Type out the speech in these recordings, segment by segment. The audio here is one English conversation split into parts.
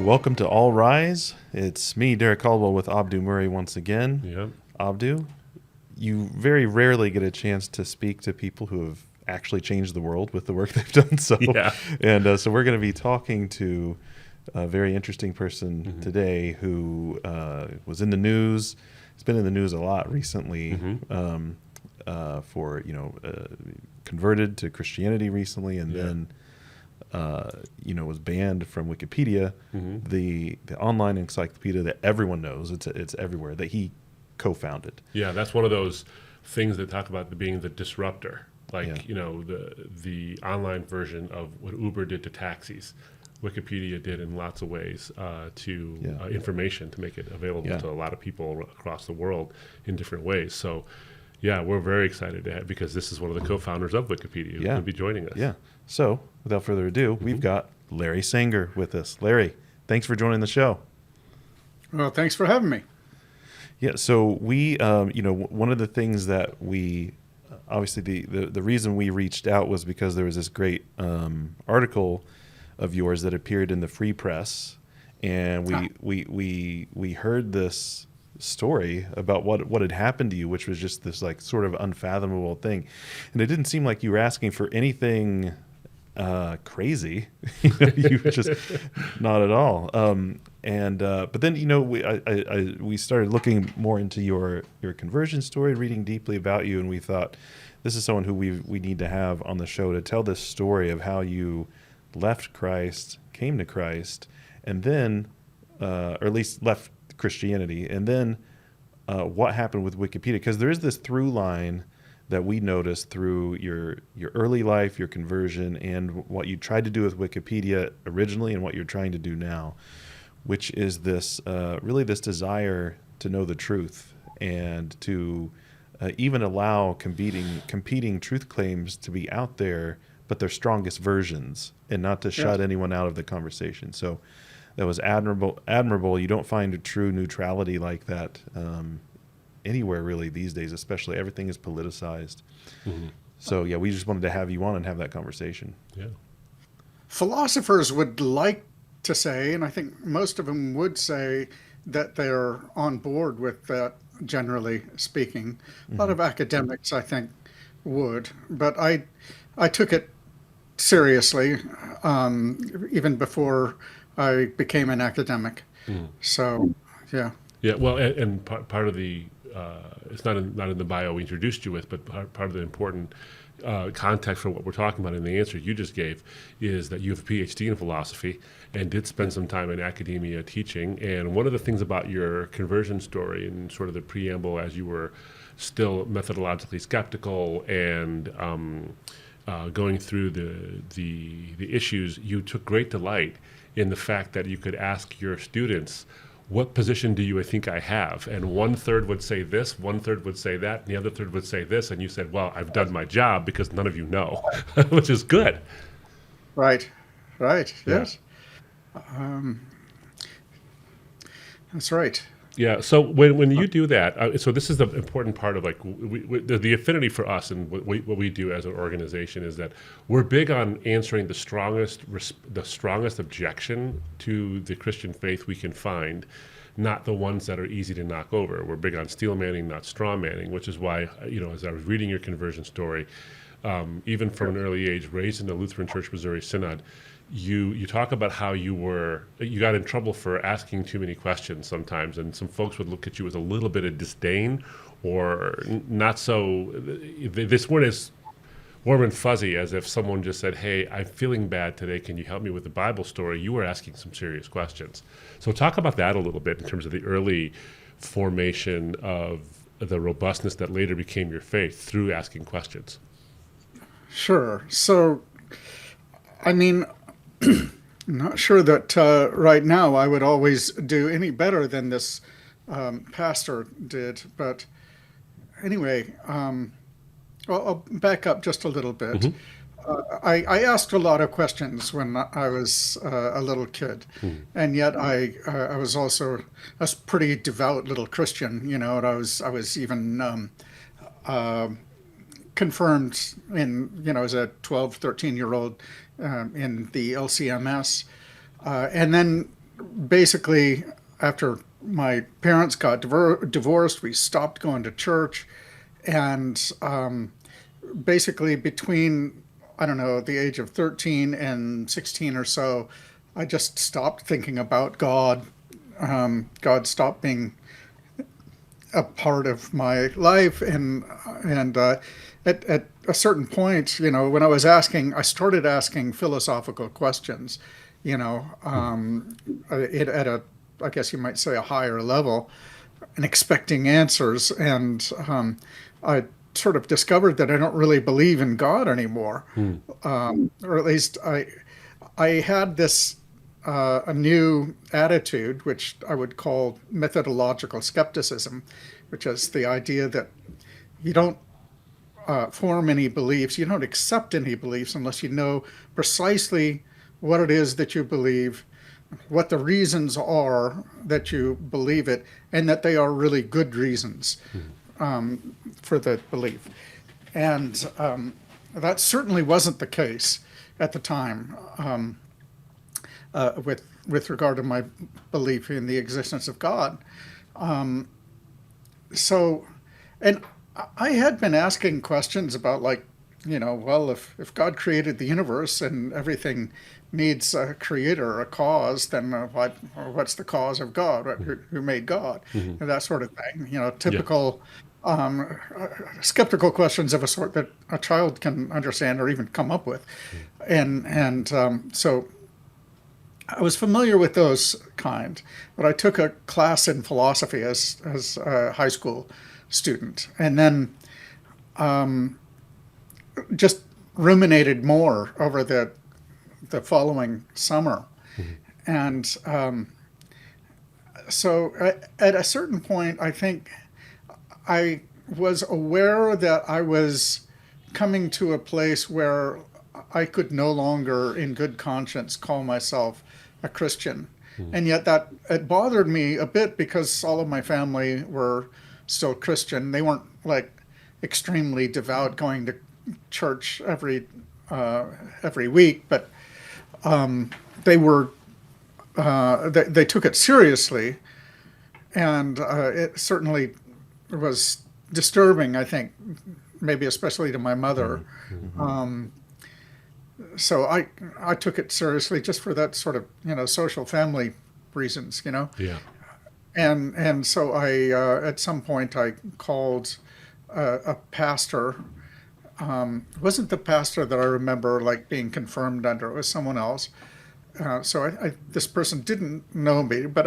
welcome to All Rise. It's me, Derek Caldwell, with Abdu Murray once again. Yep. Abdu, you very rarely get a chance to speak to people who have actually changed the world with the work they've done. So we're going to be talking to a very interesting person today who was in the news. He's been in the news a lot recently for converted to Christianity recently, and then was banned from Wikipedia, the online encyclopedia that everyone knows. It's everywhere, that he co-founded. Yeah, that's one of those things that talk about being the disruptor. The online version of what Uber did to taxis, Wikipedia did in lots of ways to information, to make it available to a lot of people across the world in different ways. So, yeah, we're very excited to have, because this is one of the co-founders of Wikipedia who's going to be joining us. Yeah. So, without further ado, we've got Larry Sanger with us. Larry, thanks for joining the show. Well, thanks for having me. Yeah. So we, one of the things that we, obviously the reason we reached out was because there was this great article of yours that appeared in the Free Press, and we heard this story about what had happened to you, which was just this like sort of unfathomable thing, and it didn't seem like you were asking for anything crazy. You just not at all. But then we started looking more into your conversion story, reading deeply about you, and we thought this is someone who we need to have on the show to tell this story of how you left Christ, came to Christ, and then or at least left Christianity, and then what happened with Wikipedia, because there is this through line that we noticed through your early life, your conversion, and what you tried to do with Wikipedia originally and what you're trying to do now, which is this really this desire to know the truth and to even allow competing truth claims to be out there, but their strongest versions, and not to shut anyone out of the conversation. So that was admirable. You don't find a true neutrality like that anywhere really these days, especially. Everything is politicized. So yeah, we just wanted to have you on and have that conversation. Yeah. Philosophers would like to say, and I think most of them would say, that they're on board with that, generally speaking. A lot of academics, I think, would, but I took it seriously even before I became an academic. So, yeah. Yeah, well, and part of the it's not in the bio we introduced you with, but part of the important context for what we're talking about in the answer you just gave is that you have a PhD in philosophy and did spend some time in academia teaching. And one of the things about your conversion story and sort of the preamble, as you were still methodologically skeptical and going through the issues, you took great delight in the fact that you could ask your students, what position do you think I have? And 1/3 would say this, 1/3 would say that, and the other third would say this. And you said, well, I've done my job because none of you know, which is good. Right, Yeah. yes. That's right. Yeah. So when you do that, so this is the important part of like the affinity for us and what we do as an organization is that we're big on answering the strongest objection to the Christian faith we can find, not the ones that are easy to knock over. We're big on steel manning, not straw manning, which is why, as I was reading your conversion story, even from an early age, raised in the Lutheran Church Missouri Synod, you talk about how you got in trouble for asking too many questions sometimes, and some folks would look at you with a little bit of disdain or not so. This weren't as warm and fuzzy as if someone just said, hey, I'm feeling bad today, can you help me with the Bible story? You were asking some serious questions. So talk about that a little bit in terms of the early formation of the robustness that later became your faith through asking questions. Sure. So, I mean, I'm not sure that right now I would always do any better than this pastor did. But anyway, I'll back up just a little bit. I asked a lot of questions when I was a little kid, and yet I was also a pretty devout little Christian, and I was even confirmed as a 12, 13-year-old in the LCMS. And then basically, after my parents got divorced, we stopped going to church. And basically, between, I don't know, the age of 13 and 16 or so, I just stopped thinking about God. God stopped being a part of my life, and at a certain point, when I started asking philosophical questions, at a, I guess you might say, a higher level, and expecting answers, and I sort of discovered that I don't really believe in God anymore, or at least I had this a new attitude, which I would call methodological skepticism, which is the idea that you don't form any beliefs, you don't accept any beliefs unless you know precisely what it is that you believe, what the reasons are that you believe it, and that they are really good reasons for the belief. And that certainly wasn't the case at the time. With regard to my belief in the existence of God. So, and I had been asking questions about, like, well, if God created the universe and everything needs a creator, a cause, then what's the cause of God? Who made God? And that sort of thing. Typical skeptical questions of a sort that a child can understand or even come up with. And so I was familiar with those kind, but I took a class in philosophy as a high school student, and then just ruminated more over the following summer. And so at a certain point, I think I was aware that I was coming to a place where I could no longer, in good conscience, call myself a Christian. And yet that it bothered me a bit because all of my family were still Christian. They weren't like extremely devout, going to church every week, but they were they took it seriously, and it certainly was disturbing, I think, maybe especially to my mother. So I took it seriously just for that sort of social family reasons, Yeah. and so I at some point I called a pastor. It wasn't the pastor that I remember like being confirmed under. It was someone else. So this person didn't know me, but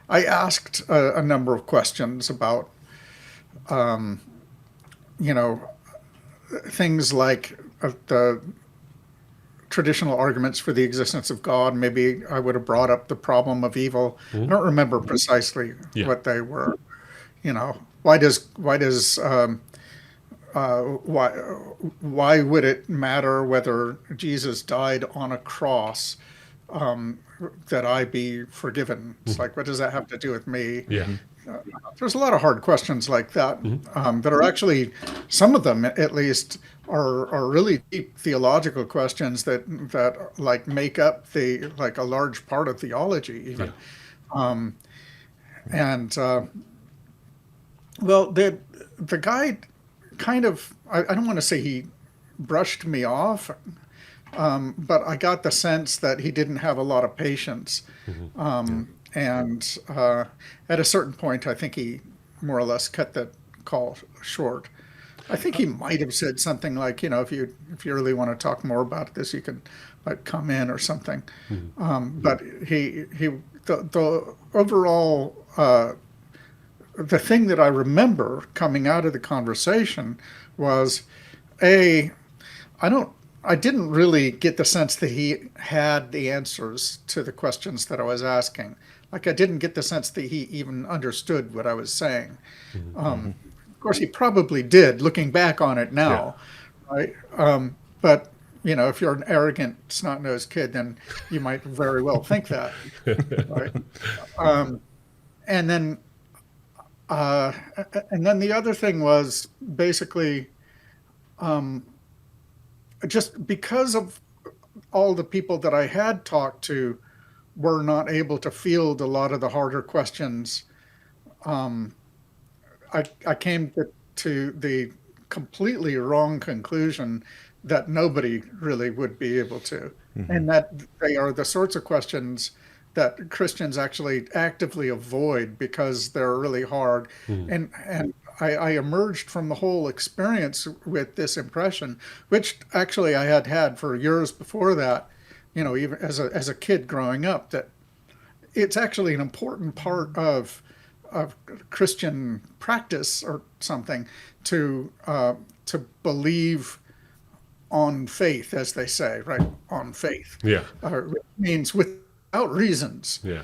I asked a number of questions about things like the traditional arguments for the existence of God. Maybe I would have brought up the problem of evil. I don't remember precisely what they were. Why would it matter whether Jesus died on a cross that I be forgiven? It's like, what does that have to do with me? Yeah. There's a lot of hard questions like that that are actually, some of them at least, are really deep theological questions that like make up a large part of theology even. Well, the guy kind of, I don't want to say he brushed me off, but I got the sense that he didn't have a lot of patience. And at a certain point, I think he more or less cut the call short. I think he might have said something like, if you really want to talk more about this, you can like come in or something. But the overall the thing that I remember coming out of the conversation was, I didn't really get the sense that he had the answers to the questions that I was asking. Like, I didn't get the sense that he even understood what I was saying. Of course, he probably did, looking back on it now, right? But, if you're an arrogant, snot-nosed kid, then you might very well think that, right? And then the other thing was basically just because of all the people that I had talked to were not able to field a lot of the harder questions, I came to the completely wrong conclusion that nobody really would be able to, and that they are the sorts of questions that Christians actually actively avoid because they're really hard. And I emerged from the whole experience with this impression, which actually I had had for years before that, even as a kid growing up, that it's actually an important part of Christian practice or something to believe on faith, as they say, right? On faith. Yeah. Which means without reasons. Yeah.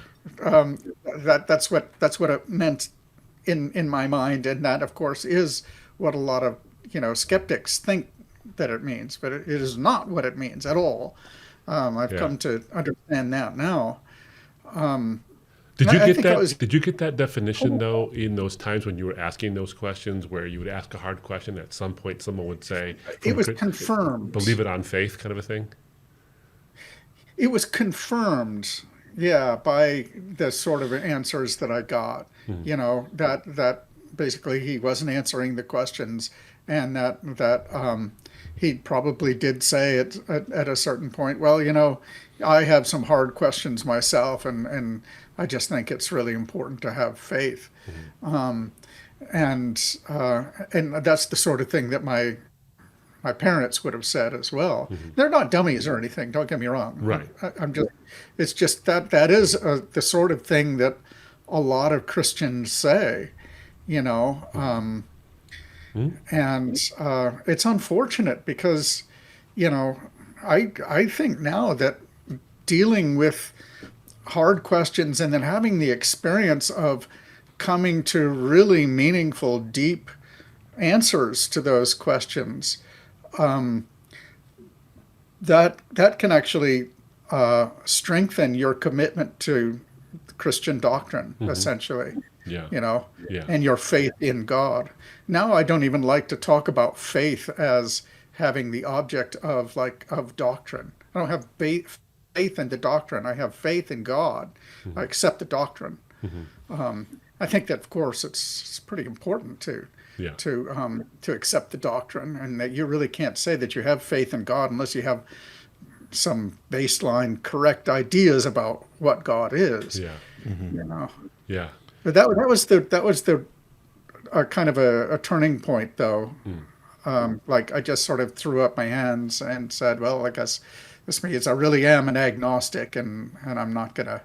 That's what it meant in my mind, and that, of course, is what a lot of skeptics think that it means, but it is not what it means at all. I've come to understand that now. Did you I get think that? Did you get that definition though in those times when you were asking those questions, where you would ask a hard question, at some point someone would say, it was confirmed. Believe it on faith, kind of a thing. It was confirmed, yeah, by the sort of answers that I got. That basically he wasn't answering the questions, and that he probably did say at a certain point, well, I have some hard questions myself, and I just think it's really important to have faith. And that's the sort of thing that my parents would have said as well. They're not dummies or anything, don't get me wrong. Right. It's just that is the sort of thing that a lot of Christians say, and it's unfortunate because, I think now that dealing with hard questions and then having the experience of coming to really meaningful, deep answers to those questions, that can actually strengthen your commitment to Christian doctrine, essentially. Yeah. And your faith in God. Now I don't even like to talk about faith as having the object of doctrine. I don't have faith in the doctrine. I have faith in God. I accept the doctrine. I think that, of course, it's pretty important to accept the doctrine, and that you really can't say that you have faith in God unless you have some baseline correct ideas about what God is. Yeah. Yeah. But that was the kind of a turning point, though. I just sort of threw up my hands and said, well, I guess this means I really am an agnostic, and I'm not gonna.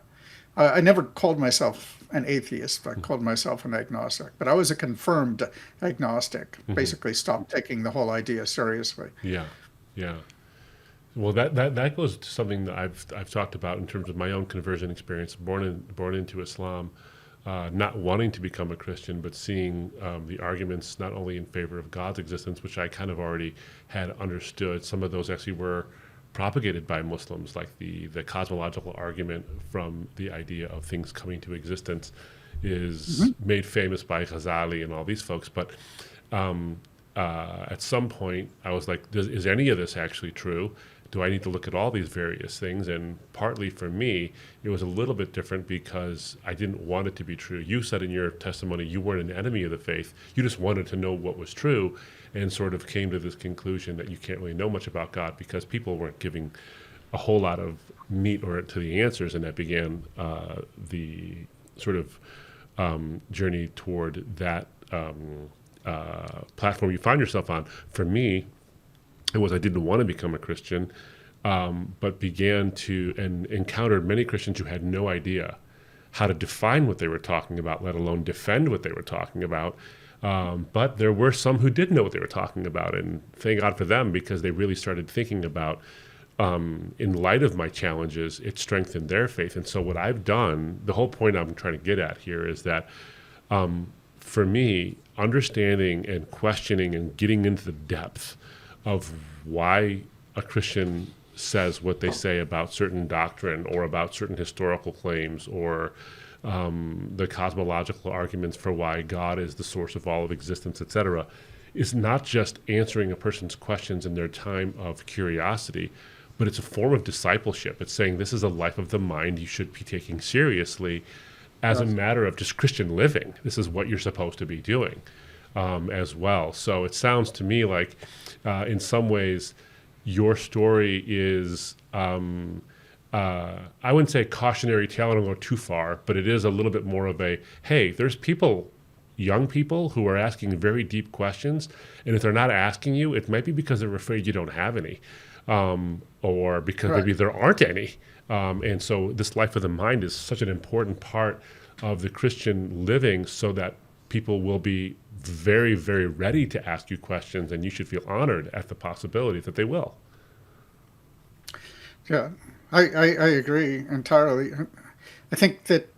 I never called myself an atheist. I called myself an agnostic, but I was a confirmed agnostic. Basically, stopped taking the whole idea seriously. Yeah. Well, that goes to something that I've talked about in terms of my own conversion experience. Born into Islam, not wanting to become a Christian, but seeing the arguments not only in favor of God's existence, which I kind of already had understood. Some of those actually were propagated by Muslims, like the cosmological argument from the idea of things coming to existence is made famous by Ghazali and all these folks. But at some point, I was like, is any of this actually true? Do I need to look at all these various things? And partly for me, it was a little bit different because I didn't want it to be true. You said in your testimony you weren't an enemy of the faith. You just wanted to know what was true, and sort of came to this conclusion that you can't really know much about God because people weren't giving a whole lot of meat to the answers, and that began the sort of journey toward that platform you find yourself on. For me, it was I didn't want to become a Christian, but began to and encountered many Christians who had no idea how to define what they were talking about, let alone defend what they were talking about. But there were some who did know what they were talking about, and thank God for them, because they really started thinking about, in light of my challenges, it strengthened their faith. And so what I've done, the whole point I'm trying to get at here is that for me, understanding and questioning and getting into the depth of why a Christian says what they say about certain doctrine or about certain historical claims or the cosmological arguments for why God is the source of all of existence, etc., is not just answering a person's questions in their time of curiosity, but it's a form of discipleship. It's saying this is a life of the mind you should be taking seriously as a matter of just Christian living. This is what you're supposed to be doing as well. So it sounds to me like in some ways your story is, I wouldn't say cautionary tale, I don't go too far, but it is a little bit more of a, hey, there's people, young people who are asking very deep questions, and if they're not asking you, it might be because they're afraid you don't have any, or because maybe there aren't any. And so this life of the mind is such an important part of the Christian living, so that people will be very, very ready to ask you questions, and you should feel honored at the possibility that they will. Yeah, I agree entirely. I think that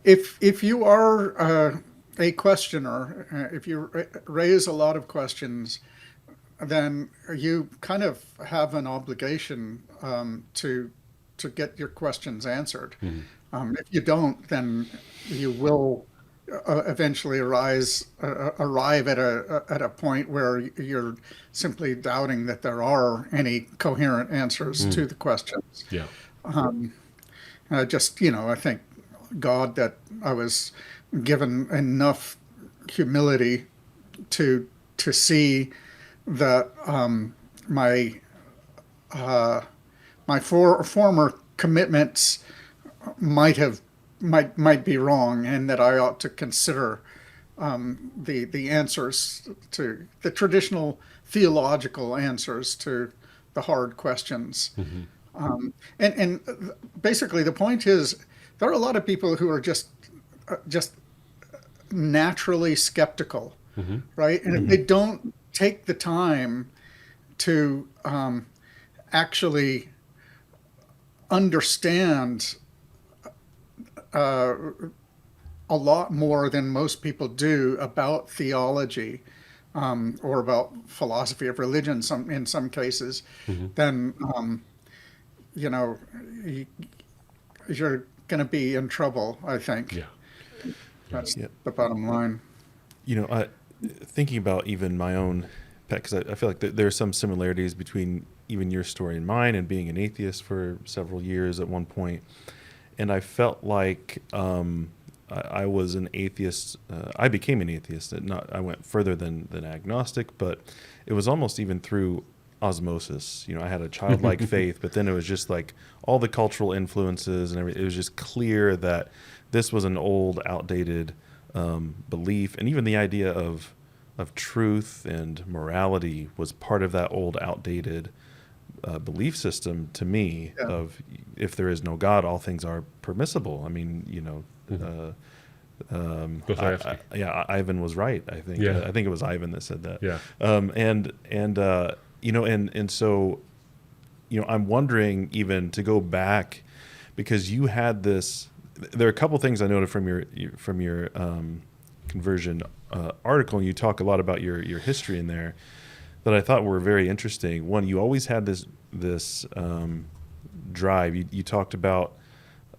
if you are a questioner, if you raise a lot of questions, then you kind of have an obligation to get your questions answered. If you don't, then you will eventually arrive at a point where you're simply doubting that there are any coherent answers to the questions. Yeah. I think God that I was given enough humility to see that my former commitments might be wrong, and that I ought to consider the answers to the traditional theological answers to the hard questions. And basically the point is there are a lot of people who are just naturally skeptical, right? And if they don't take the time to actually understand a lot more than most people do about theology, or about philosophy of religion in some cases, then you're going to be in trouble, I think. Yeah. That's the bottom line. Thinking about even my own pet, because I feel like there are some similarities between even your story and mine, and being an atheist for several years at one point. And I felt like I was an atheist. I became an atheist. I went further than agnostic, but it was almost even through osmosis. I had a childlike faith, but then it was just like all the cultural influences and everything. It was just clear that this was an old, outdated belief, and even the idea of truth and morality was part of that old, outdated belief system to me. Of if there is no God, all things are permissible. I mean, Ivan was right. I think. I think it was Ivan that said that. Yeah. And so, I'm wondering, even to go back, because you had this. There are a couple things I noted from your conversion article, and you talk a lot about your history in there that I thought were very interesting. One, you always had this drive. You talked about,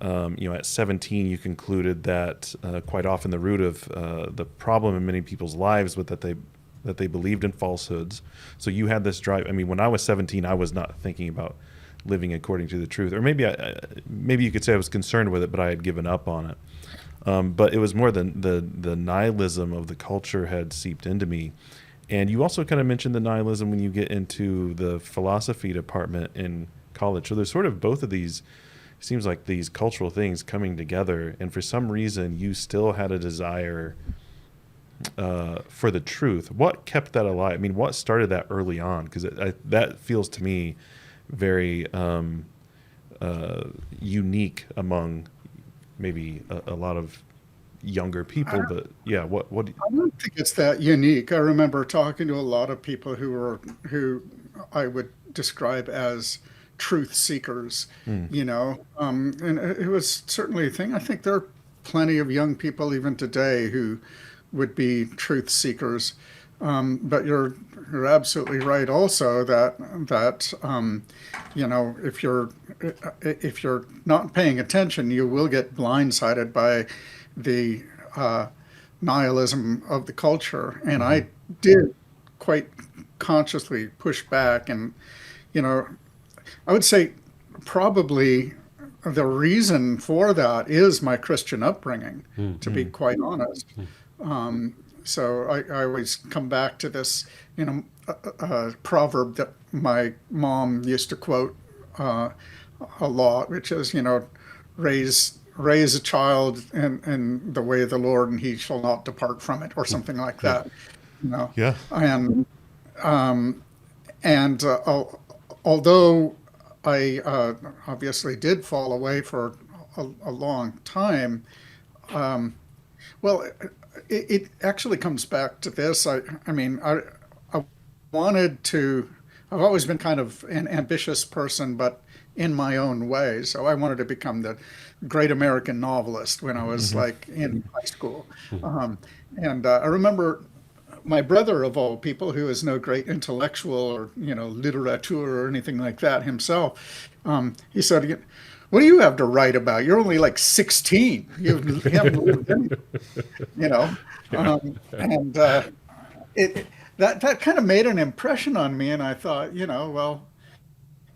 at 17, you concluded that quite often the root of the problem in many people's lives was that they believed in falsehoods. So you had this drive. I mean, when I was 17, I was not thinking about living according to the truth, or maybe you could say I was concerned with it, but I had given up on it. But it was more the nihilism of the culture had seeped into me. And you also kind of mentioned the nihilism when you get into the philosophy department in college. So there's sort of both of these, it seems like these cultural things coming together. And for some reason, you still had a desire for the truth. What kept that alive? I mean, what started that early on? Because that feels to me very unique among maybe a lot of younger people, but what I don't think it's that unique. I remember talking to a lot of people who I would describe as truth seekers, and it was certainly a thing. I think there are plenty of young people even today who would be truth seekers, but you're absolutely right also that if you're not paying attention, you will get blindsided by the nihilism of the culture. And I did quite consciously push back and you know, I would say probably the reason for that is my Christian upbringing, to be quite honest. So I always come back to this, proverb that my mom used to quote a lot, which is, raise a child in the way of the Lord, and he shall not depart from it, or something like Yeah. that. You know, Yeah. and and although I obviously did fall away for a long time, well, it actually comes back to this. I mean, I wanted to, I've always been kind of an ambitious person, but in my own way. So I wanted to become the great American novelist when I was like in high school. Um, and I remember my brother, of all people, who is no great intellectual or, literature or anything like that himself, he said, "What do you have to write about? You're only like 16. You haven't lived anything," you know. And it that kind of made an impression on me, and I thought, well,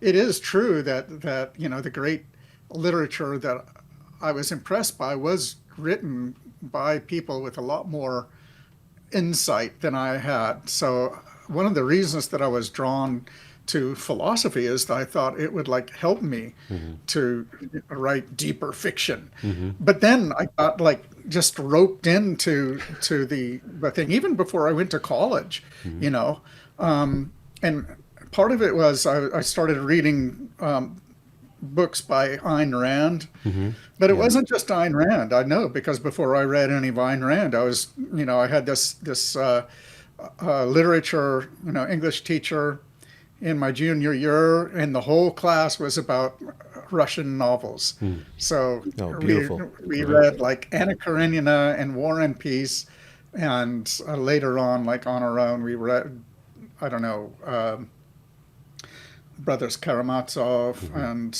it is true that the great literature that I was impressed by was written by people with a lot more insight than I had. So one of the reasons that I was drawn to philosophy is that I thought it would like help me to write deeper fiction. But then I got like just roped into the thing even before I went to college, and part of it was I started reading books by Ayn Rand, but it wasn't just Ayn Rand. I know, because before I read any of Ayn Rand, I had this literature, English teacher in my junior year, and the whole class was about Russian novels. So Oh, beautiful. we read like Anna Karenina and War and Peace, and later on, like on our own, we read, I don't know, Brothers Karamazov and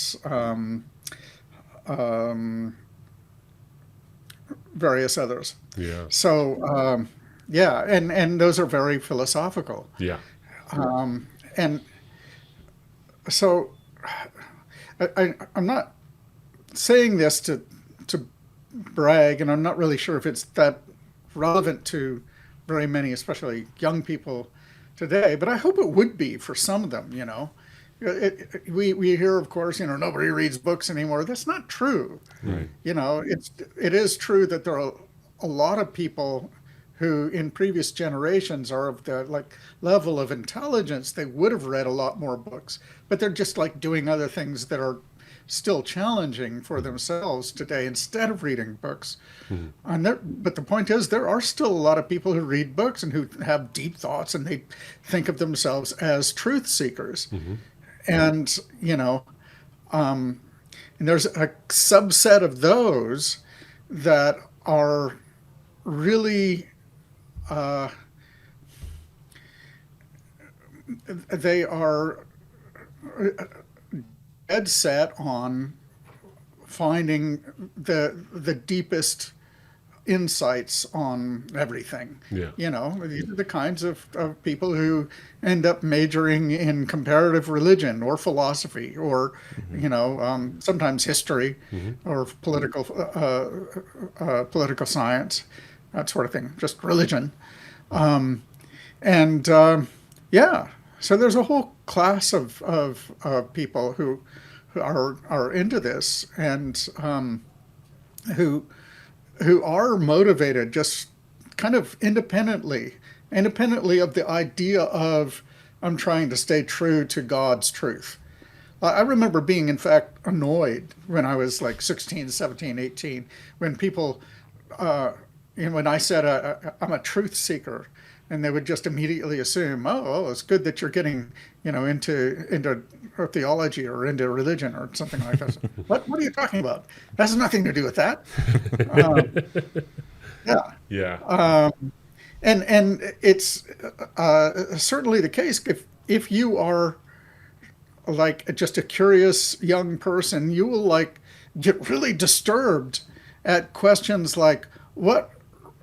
various others. Yeah. So yeah, and those are very philosophical. Yeah. And so I'm not saying this to brag, and I'm not really sure if it's that relevant to very many, especially young people today, but I hope it would be for some of them. We hear, of course, nobody reads books anymore. That's not true. Right. It is true that there are a lot of people who in previous generations are of the like level of intelligence, they would have read a lot more books, but they're just like doing other things that are still challenging for themselves today instead of reading books. But the point is, there are still a lot of people who read books and who have deep thoughts, and they think of themselves as truth seekers. And, and there's a subset of those that are really, they are dead set on finding the deepest insights on everything. Yeah. These are the kinds of people who end up majoring in comparative religion or philosophy or, sometimes history or political science, that sort of thing, just religion. Yeah, so there's a whole class of people who are into this, and who are motivated just kind of independently of the idea of, I'm trying to stay true to God's truth. I remember being, in fact, annoyed when I was like 16, 17, 18, when people, when I said I'm a truth seeker, and they would just immediately assume, oh, it's good that you're getting, into theology or into religion or something like that. What are you talking about? That has nothing to do with that. Yeah. Yeah. And it's certainly the case if you are like just a curious young person, you will like get really disturbed at questions like, what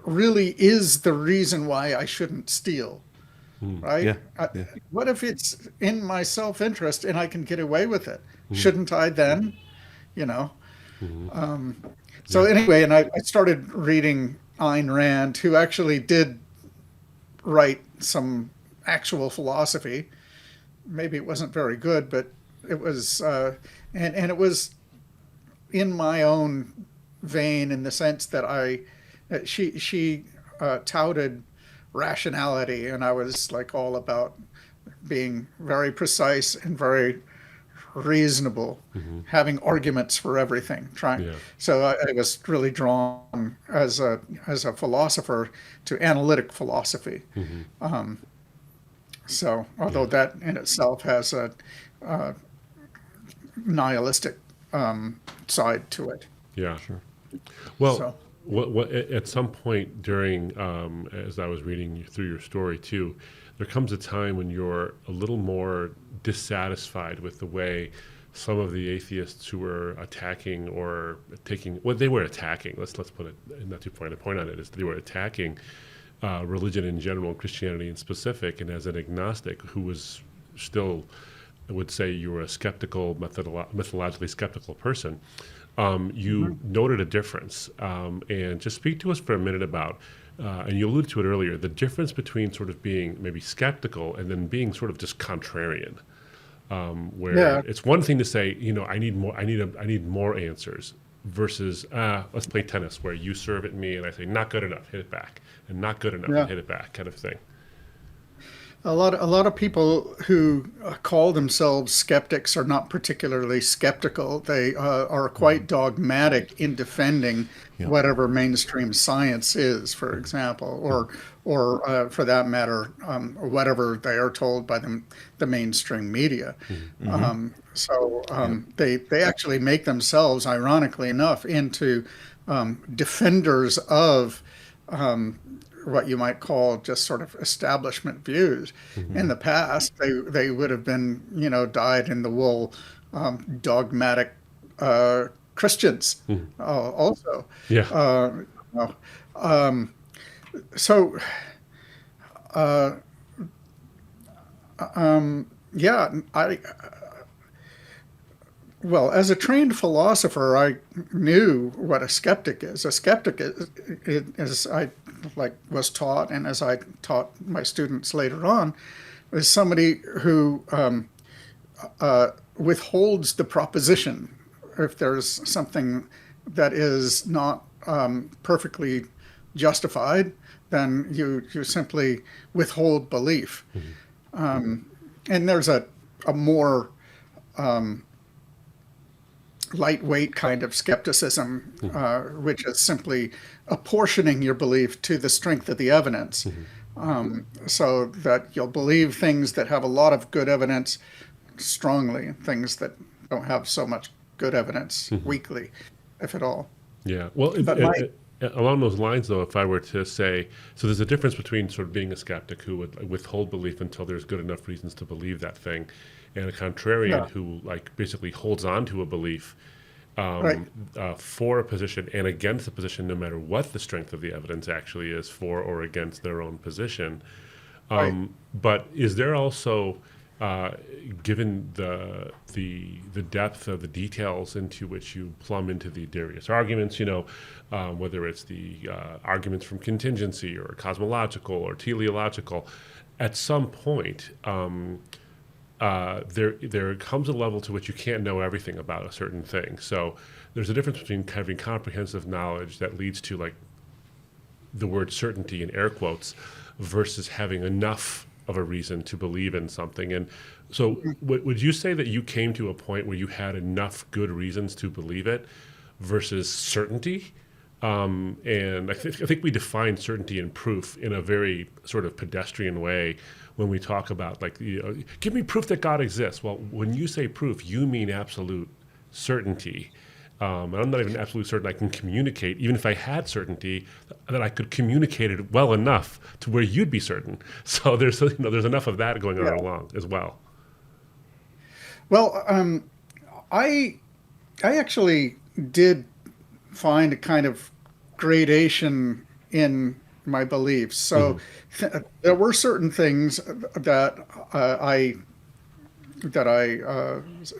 really is the reason why I shouldn't steal? right? Yeah. Yeah. What if it's in my self-interest and I can get away with it? Shouldn't I then? You know. So Yeah. anyway, and I started reading Ayn Rand, who actually did write some actual philosophy. Maybe it wasn't very good, but it was, and it was in my own vein in the sense that she touted rationality, and I was like all about being very precise and very reasonable, having arguments for everything. Trying, Yeah. so I was really drawn as a philosopher to analytic philosophy. So although Yeah. that in itself has a nihilistic side to it. Yeah. Well, So at some point during, as I was reading through your story too, there comes a time when you're a little more dissatisfied with the way some of the atheists who were attacking or taking what they were attacking. Let's put it, not to point on it, is they were attacking religion in general, Christianity in specific, and as an agnostic who was still, I would say you were a skeptical, methodologically skeptical person. You noted a difference, and just speak to us for a minute about, and you alluded to it earlier, the difference between sort of being maybe skeptical and then being sort of just contrarian, where yeah, it's one thing to say, I need more, I need more answers, versus let's play tennis, where you serve at me and I say not good enough, hit it back, and not good enough, and yeah. hit it back, kind of thing. A lot of people who call themselves skeptics are not particularly skeptical. They are quite dogmatic in defending Yeah. whatever mainstream science is, for example, or for that matter, whatever they are told by the mainstream media. They actually make themselves, ironically enough, into defenders of what you might call just sort of establishment views. In the past, they would have been, dyed in the wool, dogmatic Christians also. Yeah. You know, um, so, yeah, well, as a trained philosopher, I knew what a skeptic is. A skeptic is I like was taught, and as I taught my students later on, is somebody who withholds the proposition. If there's something that is not perfectly justified, then you simply withhold belief. And there's a more lightweight kind of skepticism, which is simply apportioning your belief to the strength of the evidence, so that you'll believe things that have a lot of good evidence strongly, and things that don't have so much good evidence weakly, if at all. Yeah. Well, But my along those lines, though, if I were to say, so there's a difference between sort of being a skeptic who would withhold belief until there's good enough reasons to believe that thing, and a contrarian yeah, who like basically holds on to a belief right, for a position and against a position, no matter what the strength of the evidence actually is for or against their own position. right. But is there also, given the depth of the details into which you plumb into the various arguments, whether it's the arguments from contingency or cosmological or teleological, at some point there comes a level to which you can't know everything about a certain thing. So there's a difference between having comprehensive knowledge that leads to like the word certainty in air quotes versus having enough of a reason to believe in something. And so would you say that you came to a point where you had enough good reasons to believe it versus certainty? And I think we define certainty and proof in a very sort of pedestrian way when we talk about like, give me proof that God exists. Well, when you say proof, you mean absolute certainty. And I'm not even absolutely certain I can communicate, even if I had certainty, that I could communicate it well enough to where you'd be certain. So there's enough of that going on Yeah. along as well. Well, I actually did find a kind of gradation in my beliefs. So there were certain things that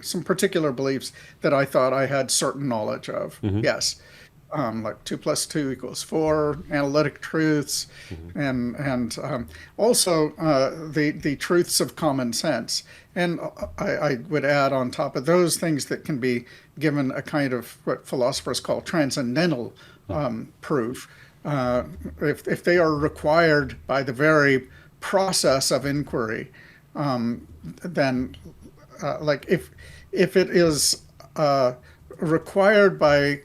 some particular beliefs that I thought I had certain knowledge of. Yes. Like 2 + 2 = 4, analytic truths, and also the truths of common sense. And I would add on top of those things that can be given a kind of what philosophers call transcendental proof, if they are required by the very process of inquiry, then like if it is required by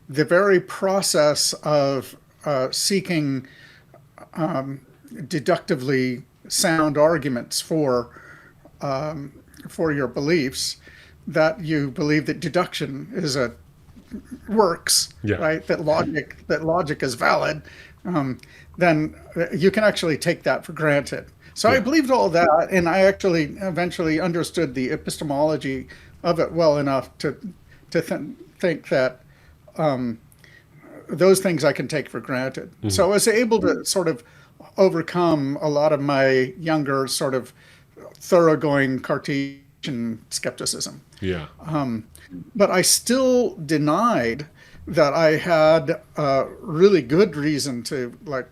the very process of seeking deductively sound arguments for your beliefs, that you believe that deduction works, right? That logic is valid, then you can actually take that for granted. So I believed all that, and I actually eventually understood the epistemology of it well enough to think that those things I can take for granted. So I was able to sort of overcome a lot of my younger sort of thoroughgoing Cartesian skepticism. Yeah. But I still denied that I had really good reason to, like,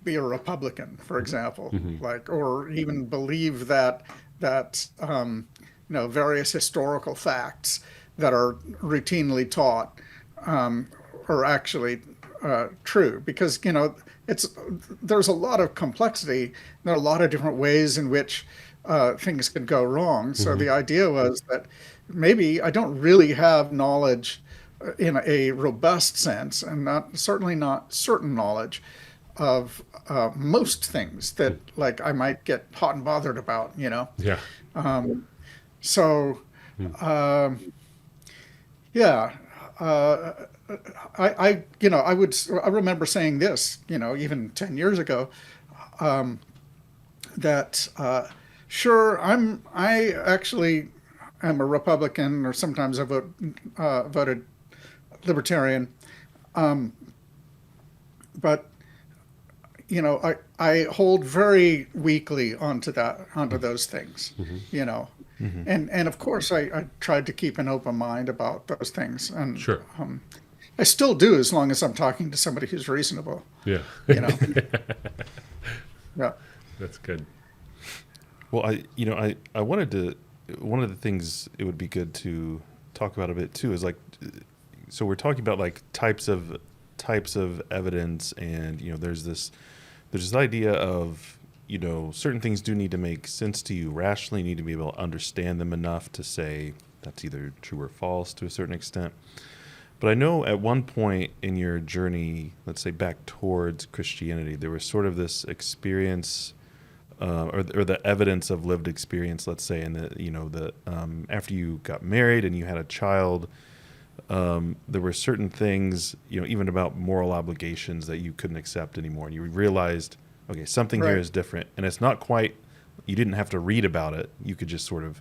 be a Republican, for example, like, or even believe that various historical facts that are routinely taught are actually true, because there's a lot of complexity. There are a lot of different ways in which things could go wrong. So the idea was that maybe I don't really have knowledge in a robust sense, and certainly not certain knowledge of most things that, like, I might get hot and bothered about. Yeah. So. Yeah, I remember saying this, even 10 years ago, that sure, I actually am a Republican, or sometimes I voted Libertarian, but I hold very weakly onto those things, And of course, I tried to keep an open mind about those things, and Sure. I still do, as long as I'm talking to somebody who's reasonable. Yeah. Yeah. That's good. Well, I wanted to. One of the things it would be good to talk about a bit too is, like, so we're talking about, like, types of evidence, and there's this idea of, certain things do need to make sense to you rationally. You need to be able to understand them enough to say that's either true or false to a certain extent. But I know at one point in your journey, let's say back towards Christianity, there was sort of this experience, or the evidence of lived experience, let's say, and after you got married and you had a child, there were certain things, even about moral obligations, that you couldn't accept anymore, and you realized, okay, something here is different, and it's not quite. You didn't have to read about it; you could just sort of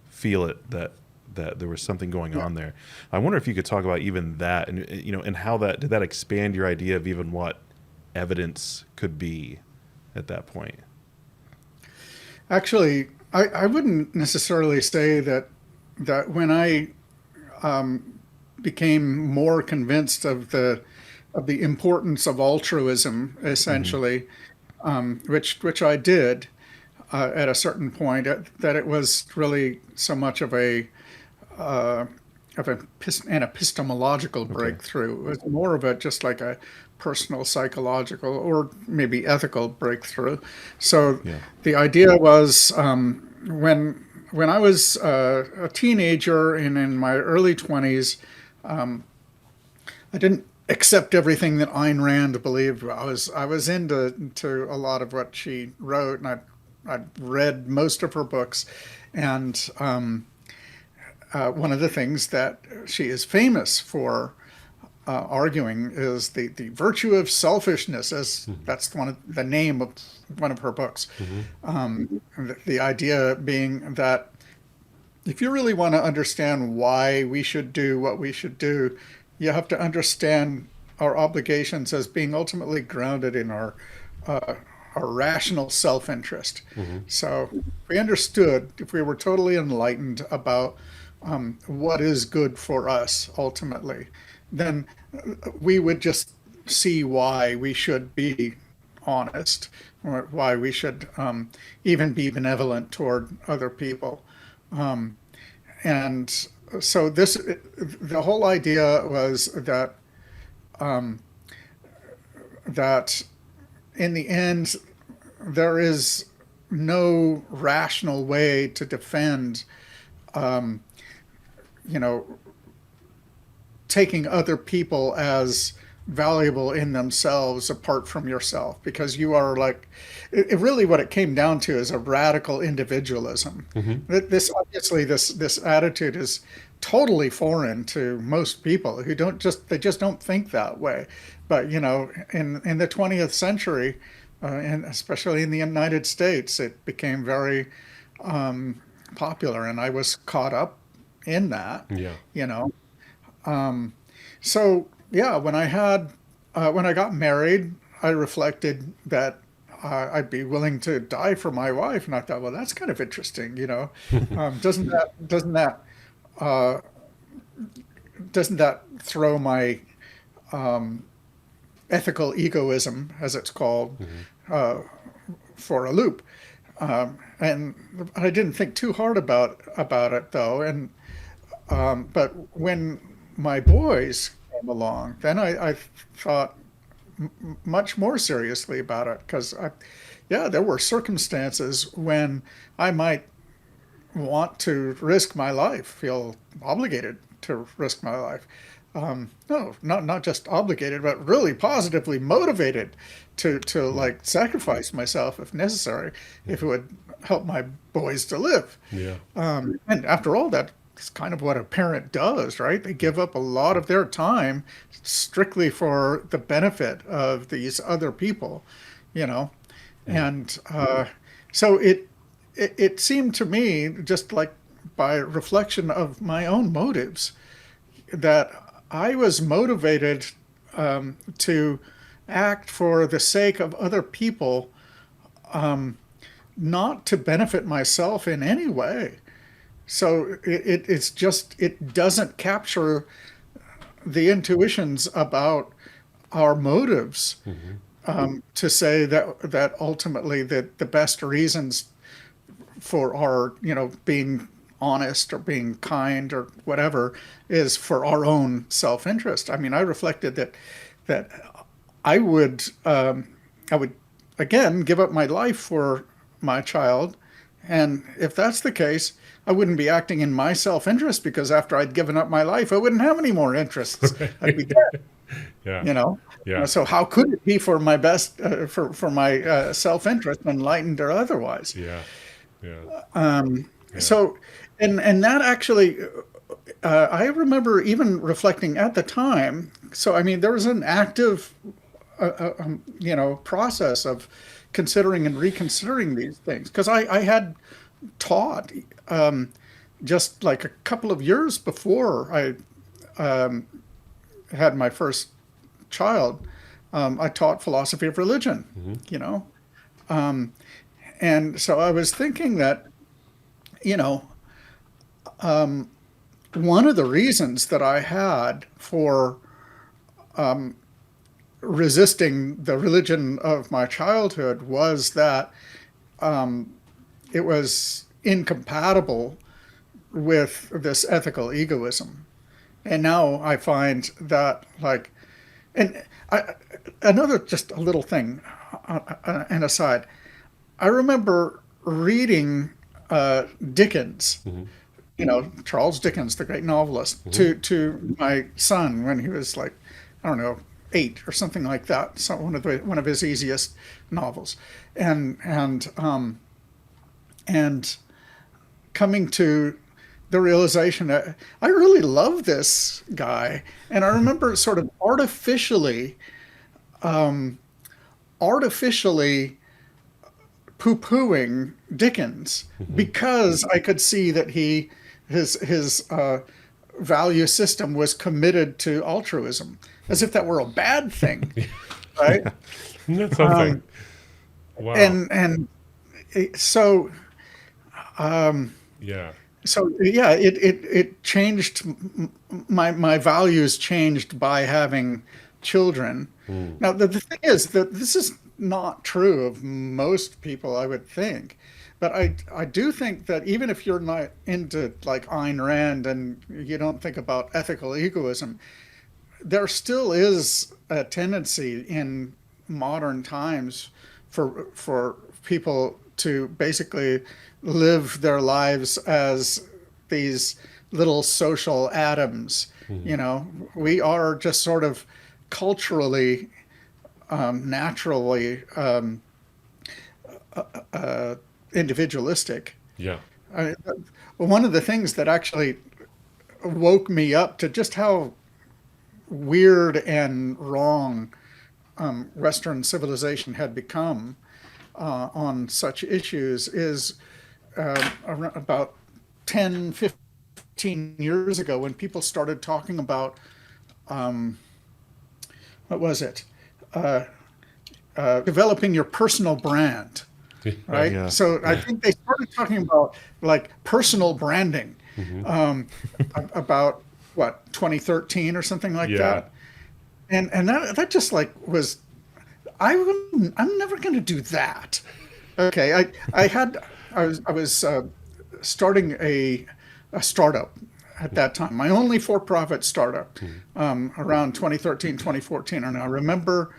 feel it, that there was something going on there. I wonder if you could talk about even that, and how did that expand your idea of even what evidence could be at that point. Actually, I wouldn't necessarily say that when I became more convinced of the importance of altruism, essentially, which I did at a certain point, that it was really so much of an epistemological breakthrough. It was more of just like a personal psychological or maybe ethical breakthrough. So the idea was, when I was a teenager and in my early 20s, I didn't accept everything that Ayn Rand believed. I was into a lot of what she wrote, and I'd read most of her books, and one of the things that she is famous for arguing is the virtue of selfishness, as that's the name of one of her books. The idea being that if you really want to understand why we should do what we should do, you have to understand our obligations as being ultimately grounded in our rational self-interest. So if we understood, if we were totally enlightened about what is good for us ultimately, then we would just see why we should be honest, or why we should even be benevolent toward other people. And so the whole idea was that that in the end, there is no rational way to defend, you know, taking other people as valuable in themselves apart from yourself, because you are like, really what it came down to is a radical individualism. This obviously this attitude is totally foreign to most people who they just don't think that way. But you know, in the 20th century, and especially in the United States, it became very popular, and I was caught up in that. Yeah. You know, so yeah, when I got married, I reflected that I'd be willing to die for my wife, and I thought, well, that's kind of interesting. You know, uh, doesn't that throw my ethical egoism, as it's called, for a loop? And I didn't think too hard about it though. And but when my boys came along, then I thought much more seriously about it, because yeah, there were circumstances when I might want to risk my life, feel obligated to risk my life. No, not just obligated, but really positively motivated to like sacrifice myself if necessary, if it would help my boys to live. Yeah. And after all, that's kind of what a parent does, right? They give up a lot of their time strictly for the benefit of these other people, you know. And so it seemed to me, just like by reflection of my own motives, that I was motivated to act for the sake of other people, not to benefit myself in any way. So it doesn't capture the intuitions about our motives, to say that ultimately the best reasons for our, you know, being honest or being kind or whatever is for our own self-interest. I mean, I reflected that I would again give up my life for my child, and if that's the case, I wouldn't be acting in my self-interest, because after I'd given up my life, I wouldn't have any more interests. I'd be dead. Yeah. You know. Yeah. So how could it be for my best, for my self-interest, enlightened or otherwise? Yeah. Yeah. So, and that actually, I remember even reflecting at the time. So, I mean, there was an active, you know, process of considering and reconsidering these things, because I had taught just like a couple of years before I had my first child. I taught philosophy of religion, you know, and so I was thinking that, you know, one of the reasons that I had for resisting the religion of my childhood was that it was incompatible with this ethical egoism. And now I find that, like, and another, just a little thing, an aside. I remember reading Dickens, you know, Charles Dickens, the great novelist, to my son when he was like, I don't know, 8 or something like that. So one of his easiest novels, and coming to the realization that I really love this guy, and I remember sort of artificially poo-pooing Dickens, because I could see that his value system was committed to altruism, as if that were a bad thing, right? That's something. Wow. And so Yeah. so yeah, it changed. My values changed by having children. Mm. Now the thing is that this is not true of most people, I would think. But I do think that even if you're not into like Ayn Rand and you don't think about ethical egoism, there still is a tendency in modern times for people to basically live their lives as these little social atoms. Mhm. You know, we are just sort of culturally, naturally individualistic. Yeah. I, One of the things that actually woke me up to just how weird and wrong Western civilization had become on such issues is about 10, 15 years ago when people started talking about, what was it? Uh, Developing your personal brand, Right. right? Yeah. So I think they started talking about like personal branding Hmm. about what, 2013 or something like Yeah. that. And that just like was, I'm never going to do that. Okay, I was starting a startup at that time, my only for-profit startup, Mhm. around 2013, 2014. And I remember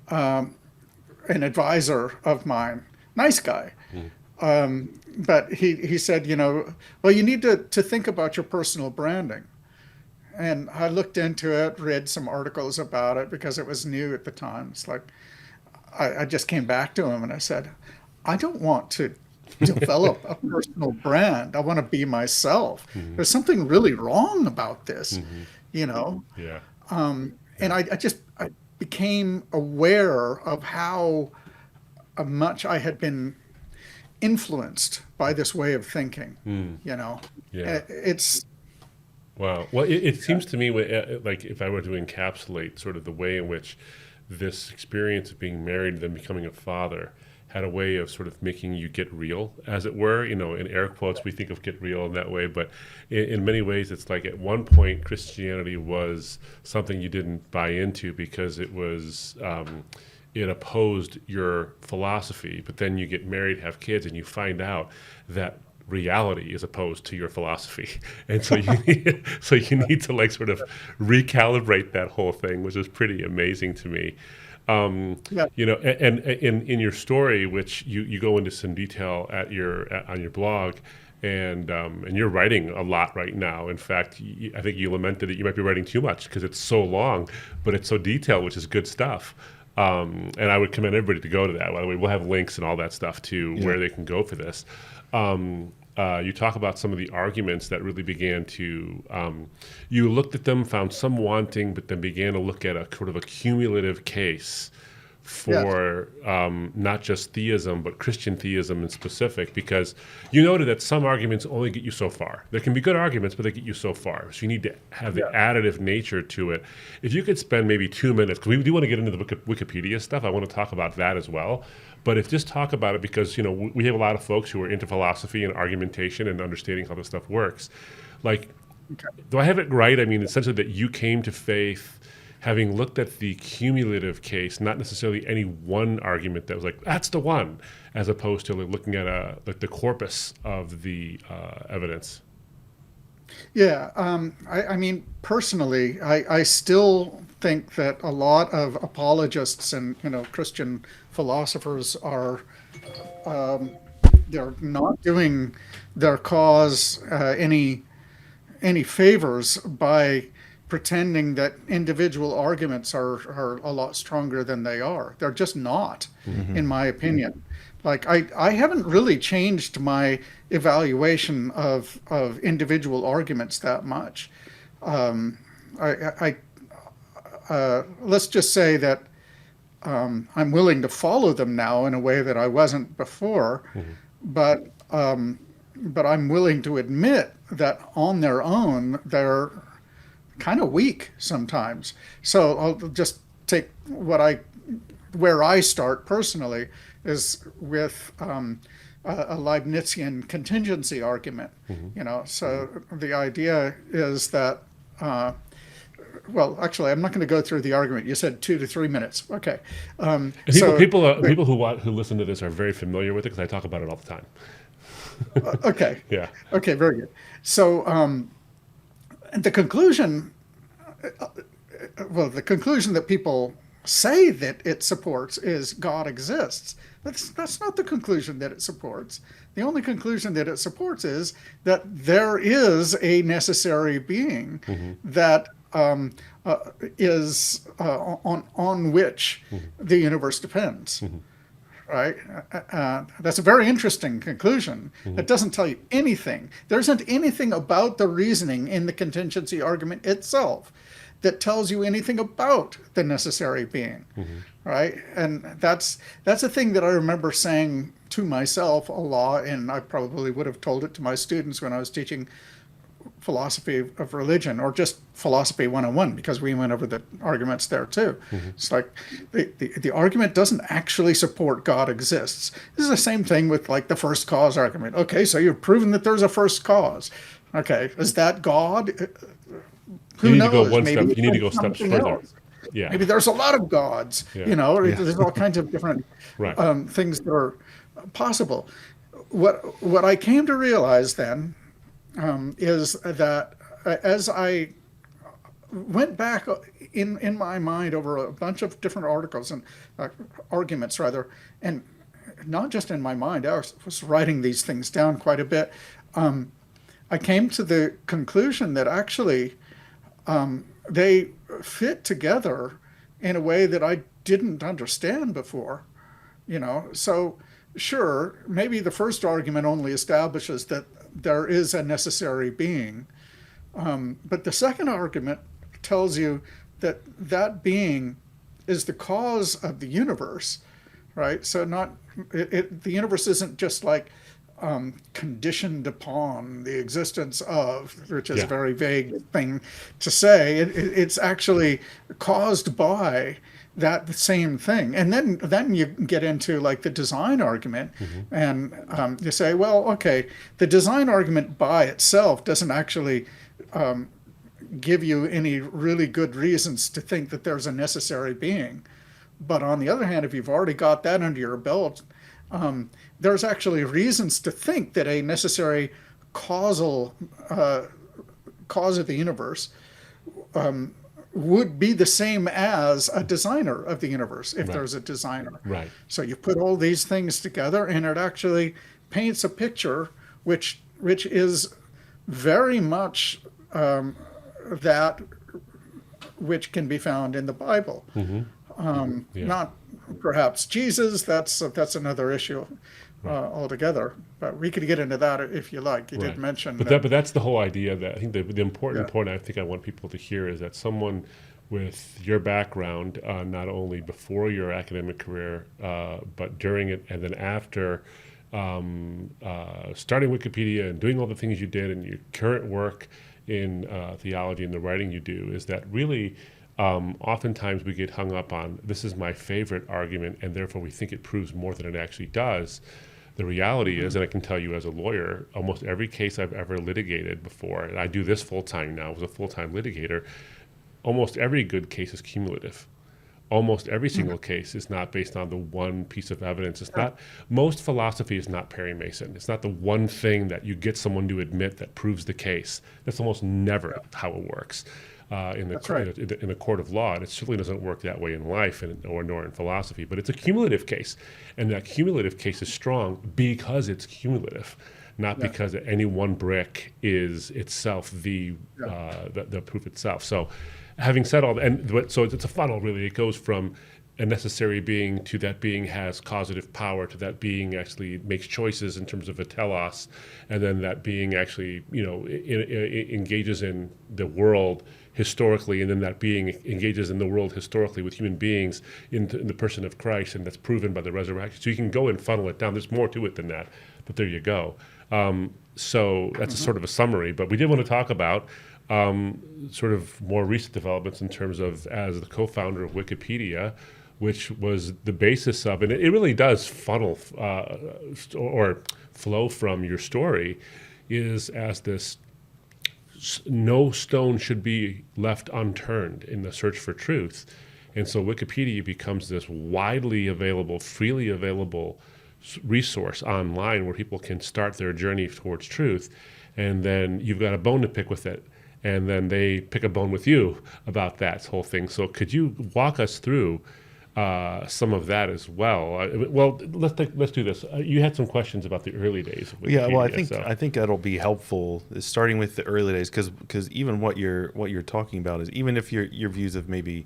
an advisor of mine, nice guy, Mhm. but he said, well, you need to think about your personal branding. And I looked into it, read some articles about it because it was new at the time. It's like, I just came back to him and I said, I don't want to develop a personal brand. I want to be myself. Mhm. There's something really wrong about this, Mhm. you know? Yeah. And Yeah. I became aware of how much I had been influenced by this way of thinking, Mm. you know? Yeah. It's, Wow. Well, it seems to me, like if I were to encapsulate sort of the way in which this experience of being married and then becoming a father had a way of sort of making you get real, as it were. In air quotes, we think of get real in that way, but in many ways, it's like at one point Christianity was something you didn't buy into because it opposed your philosophy. But then you get married, have kids, and you find out that reality is opposed to your philosophy, and so you need to like sort of recalibrate that whole thing, which is pretty amazing to me. yeah, And in your story, which you go into some detail on your blog, and you're writing a lot right now. In fact, I think you lamented that you might be writing too much because it's so long, but it's so detailed, which is good stuff. And I would commend everybody to go to that. By the way, we'll have links and all that stuff to Yeah. where they can go for this. You talk about some of the arguments that really began to, you looked at them, found some wanting, but then began to look at a sort of a cumulative case yeah, for not just theism, but Christian theism in specific, because you noted that some arguments only get you so far. There can be good arguments, but they get you so far. So you need to have the yeah. additive nature to it. If you could spend maybe 2 minutes, because we do want to get into the Wikipedia stuff, I want to talk about that as well. But if just talk about it, because we have a lot of folks who are into philosophy and argumentation and understanding how this stuff works. Like, Okay. do I have it right? I mean, essentially that you came to faith having looked at the cumulative case, not necessarily any one argument that was like, that's the one, as opposed to like looking at like the corpus of the evidence. Yeah, I mean, personally, I still think that a lot of apologists and Christian philosophers are, they're not doing their cause any favors by pretending that individual arguments are a lot stronger than they are. They're just not, in my opinion. Like I haven't really changed my evaluation of individual arguments that much. I Let's just say that I'm willing to follow them now in a way that I wasn't before. Hmm. But but I'm willing to admit that on their own, they're kind of weak sometimes. So I'll just take where I start personally is with a Leibnizian contingency argument. So the idea is that, well, actually, I'm not going to go through the argument. You said 2 to 3 minutes. Okay. People who listen to this are very familiar with it because I talk about it all the time. Okay. Yeah. Okay. Very good. So the conclusion, the conclusion that people say that it supports is God exists. That's not the conclusion that it supports. The only conclusion that it supports is that there is a necessary being that is on which the universe depends. Right? That's a very interesting conclusion. It doesn't tell you anything. There isn't anything about the reasoning in the contingency argument itself that tells you anything about the necessary being, right? And that's a thing that I remember saying to myself a lot, and I probably would have told it to my students when I was teaching philosophy of religion, or just philosophy 101, because we went over the arguments there too. It's like the argument doesn't actually support God exists. This is the same thing with like the first cause argument. Okay, so you've proven that there's a first cause. Okay, is that God? Who knows? You need to go steps further. Else. Yeah. Maybe there's a lot of gods. There's all kinds of different things that are possible. What I came to realize then is that as I went back in my mind over a bunch of different articles and arguments rather, and not just in my mind, I was writing these things down quite a bit. I came to the conclusion that actually they fit together in a way that I didn't understand before. So sure, maybe the first argument only establishes that there is a necessary being, but the second argument tells you that that being is the cause of the universe, right? So the universe isn't just like conditioned upon the existence of, which is a very vague thing to say. It's actually caused by that same thing. And then you get into like the design argument, and you say, well, okay, the design argument by itself doesn't actually give you any really good reasons to think that there's a necessary being. But on the other hand, if you've already got that under your belt, there's actually reasons to think that a necessary causal cause of the universe would be the same as a designer of the universe, if there's a designer. Right. So you put all these things together, and it actually paints a picture which is very much that which can be found in the Bible. Not perhaps Jesus. That's another issue altogether. But we could get into that if you like. You did mention, but that's the whole idea. That I think the important point I think I want people to hear is that someone with your background, not only before your academic career, but during it and then after, starting Wikipedia and doing all the things you did and your current work in theology and the writing you do, is that really oftentimes we get hung up on, this is my favorite argument, and therefore we think it proves more than it actually does. The reality is, and I can tell you as a lawyer, almost every case I've ever litigated before, and I do this full-time now as a full-time litigator, almost every good case is cumulative. Almost every single case is not based on the one piece of evidence. It's not, most philosophy is not Perry Mason. It's not the one thing that you get someone to admit that proves the case. That's almost never how it works in the court of law, and it certainly doesn't work that way in life nor in philosophy. But it's a cumulative case, and that cumulative case is strong because it's cumulative, not because any one brick is itself the proof itself. So, having said all that, so it's a funnel really. It goes from a necessary being to that being has causative power, to that being actually makes choices in terms of a telos, and then that being actually engages in the world historically, and then that being engages in the world historically with human beings in the person of Christ, and that's proven by the resurrection. So you can go and funnel it down. There's more to it than that, but there you go. So that's a sort of a summary, but we did want to talk about sort of more recent developments in terms of, as the co-founder of Wikipedia, which was the basis of, and it really does funnel or flow from your story, is as this no stone should be left unturned in the search for truth. And so Wikipedia becomes this widely available, freely available resource online where people can start their journey towards truth. And then you've got a bone to pick with it. And then they pick a bone with you about that whole thing. So could you walk us through some of that as well? Well, let's do this. You had some questions about the early days of Wikipedia. Yeah, well, I think that'll be helpful, starting with the early days, because even what you're talking about is, even if your views have maybe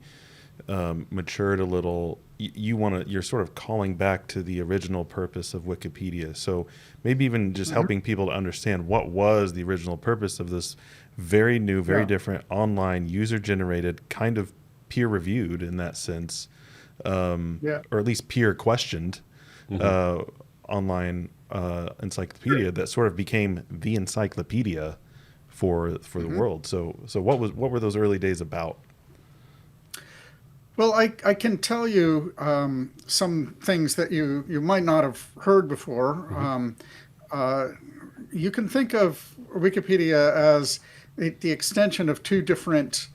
matured a little, you're sort of calling back to the original purpose of Wikipedia. So maybe even just helping people to understand what was the original purpose of this very new, very different online user-generated, kind of peer-reviewed in that sense, or at least peer-questioned online encyclopedia that sort of became the encyclopedia for the world. So what were those early days about? Well, I can tell you some things that you might not have heard before. You can think of Wikipedia as the extension of two different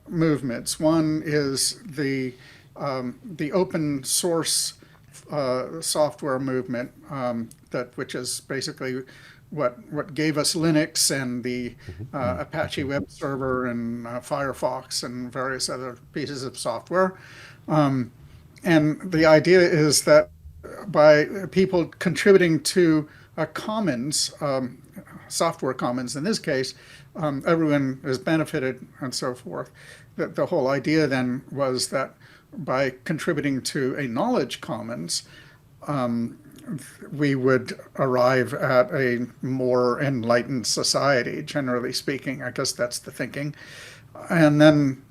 movements. One is the open source software movement, which is basically what gave us Linux and the Apache web server and Firefox and various other pieces of software. And the idea is that by people contributing to a commons, software commons in this case, everyone is benefited and so forth. The whole idea then was that by contributing to a knowledge commons, we would arrive at a more enlightened society, generally speaking. I guess that's the thinking. And then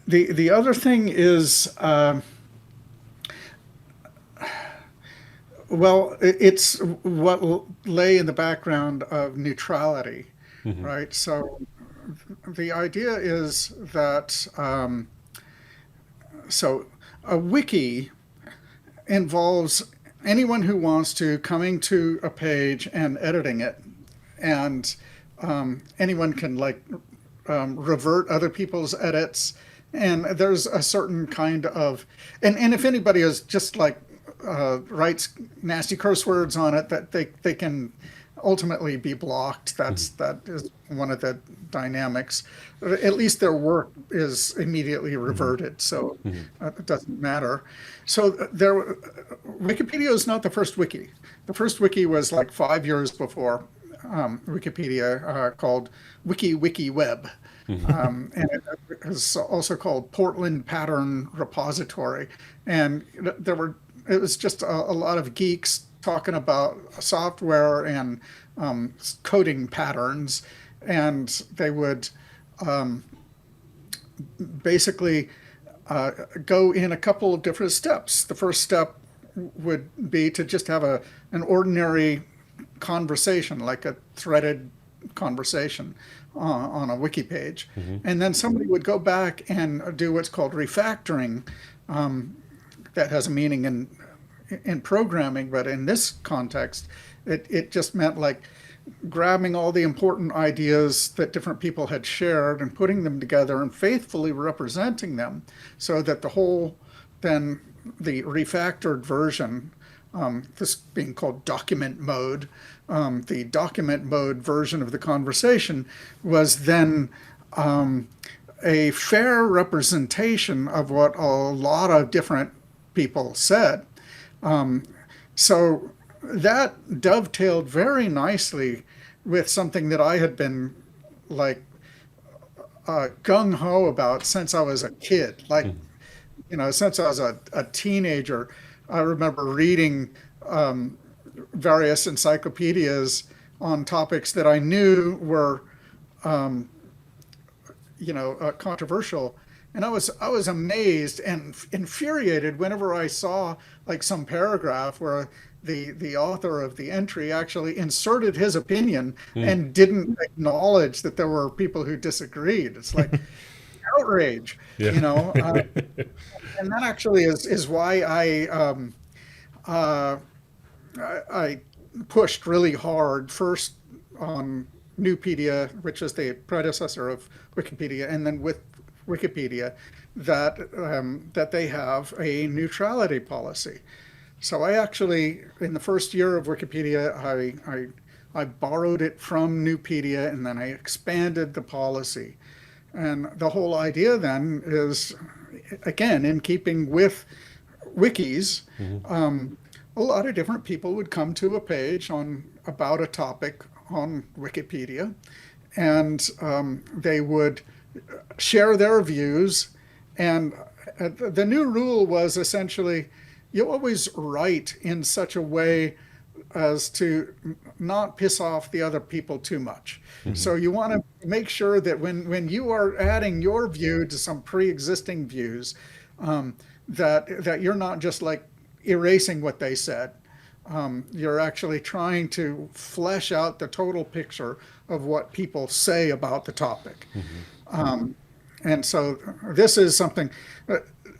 the other thing is, well, it's what lay in the background of neutrality, right? So the idea is that, so a wiki involves anyone who wants to coming to a page and editing it, and anyone can revert other people's edits, and there's a certain kind of, and if anybody is just writes nasty curse words on it, that they can ultimately be blocked. That is one of the dynamics. At least their work is immediately reverted, so it doesn't matter. So Wikipedia is not the first wiki. The first wiki was 5 years before Wikipedia, called WikiWeb. And it is also called Portland Pattern Repository. And it was just a lot of geeks talking about software and coding patterns, and they would basically go in a couple of different steps. The first step would be to just have an ordinary conversation, like a threaded conversation on a wiki page. And then somebody would go back and do what's called refactoring. That has a meaning in programming, but in this context, it just meant grabbing all the important ideas that different people had shared and putting them together and faithfully representing them, so that the refactored version, this being called document mode, the document mode version of the conversation was then a fair representation of what a lot of different people said. So that dovetailed very nicely with something that I had been gung-ho about since I was a kid. Since I was a teenager, I remember reading various encyclopedias on topics that I knew were, controversial. And I was amazed and infuriated whenever I saw some paragraph where the author of the entry actually inserted his opinion and didn't acknowledge that there were people who disagreed. It's like outrage, Yeah. you know. And that actually is why I pushed really hard first on Newpedia, which is the predecessor of Wikipedia, and then with Wikipedia, that they have a neutrality policy. So I actually, in the first year of Wikipedia, I borrowed it from Newpedia, and then I expanded the policy. And the whole idea then is, again, in keeping with wikis, a lot of different people would come to a page about a topic on Wikipedia, and they would share their views. And the new rule was essentially, you always write in such a way as to not piss off the other people too much. So you want to make sure that when you are adding your view to some pre-existing views, that you're not just like erasing what they said. You're actually trying to flesh out the total picture of what people say about the topic. And so this is something,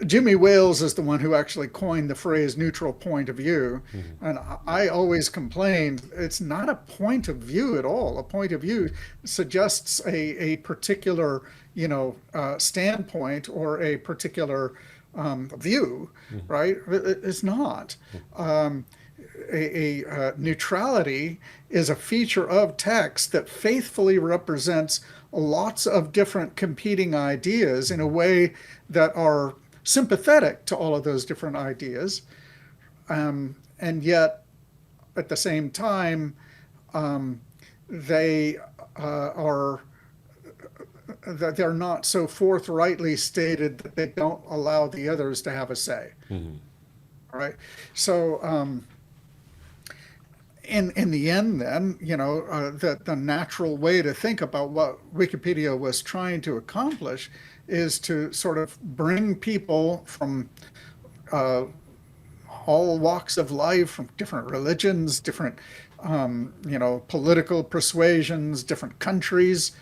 Jimmy Wales is the one who actually coined the phrase neutral point of view. And I always complained, it's not a point of view at all. A point of view suggests a particular, standpoint or a particular view, right? It's not. Neutrality is a feature of text that faithfully represents lots of different competing ideas in a way that are sympathetic to all of those different ideas, and yet at the same time they're not so forthrightly stated that they don't allow the others to have a say. Right? So in the end, then, the natural way to think about what Wikipedia was trying to accomplish is to sort of bring people from all walks of life, from different religions, different political persuasions, different countries,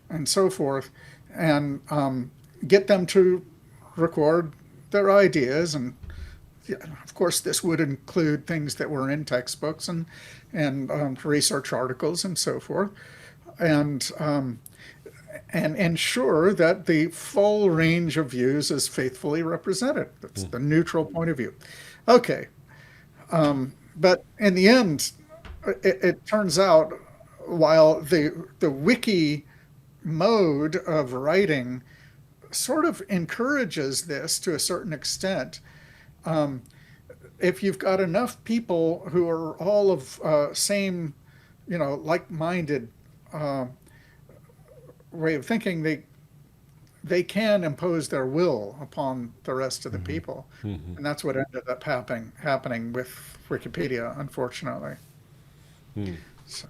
and so forth, and get them to record their ideas. And of course, this would include things that were in textbooks and research articles and so forth, and ensure that the full range of views is faithfully represented. That's the neutral point of view. Okay, but in the end, it turns out, while the wiki mode of writing sort of encourages this to a certain extent, if you've got enough people who are all of same, like-minded way of thinking, they can impose their will upon the rest of the people. And that's what ended up happening with Wikipedia, unfortunately. So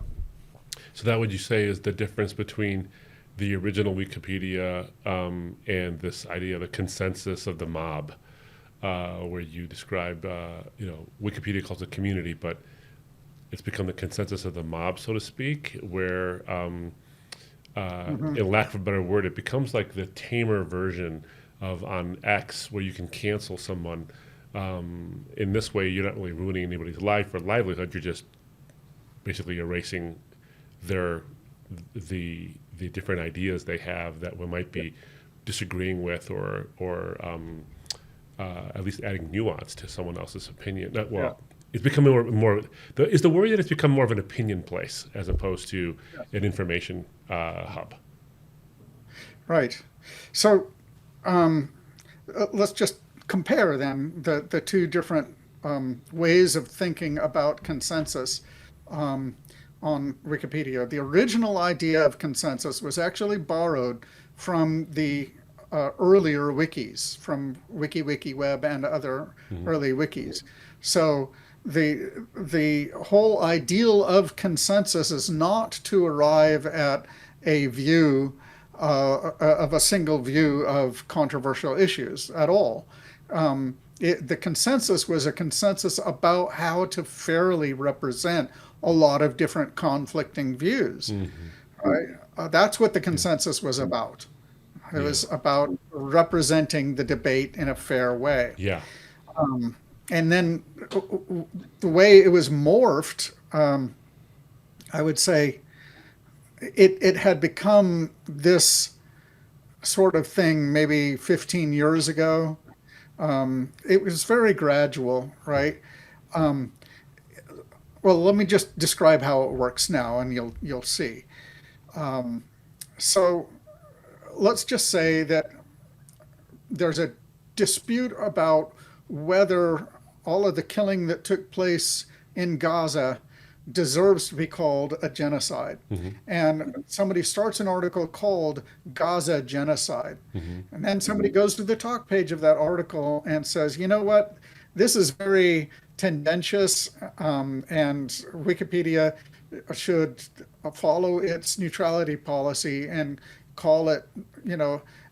that, would you say, is the difference between the original Wikipedia and this idea of the consensus of the mob, where you describe, Wikipedia calls it community, but it's become the consensus of the mob, so to speak, where, in lack of a better word, it becomes like the tamer version of on X, where you can cancel someone. In this way, you're not really ruining anybody's life or livelihood. You're just basically erasing the different ideas they have that we might be disagreeing with, or at least adding nuance to someone else's opinion. It's becoming more. Is the worry that it's become more of an opinion place as opposed to an information hub? Right. So let's just compare then the two different ways of thinking about consensus on Wikipedia. The original idea of consensus was actually borrowed from the earlier wikis, from WikiWeb and other early wikis. So the whole ideal of consensus is not to arrive at a view of a single view of controversial issues at all. The consensus was a consensus about how to fairly represent a lot of different conflicting views. Right? That's what the consensus was about. It Yeah. was about representing the debate in a fair way. Yeah. And then the way it was morphed, I would say it had become this sort of thing maybe 15 years ago. It was very gradual, right? Well, let me just describe how it works now, and you'll see. So let's just say that there's a dispute about whether all of the killing that took place in Gaza deserves to be called a genocide. And somebody starts an article called Gaza Genocide. And then somebody goes to the talk page of that article and says, you know what, this is very tendentious, and Wikipedia should follow its neutrality policy and call it,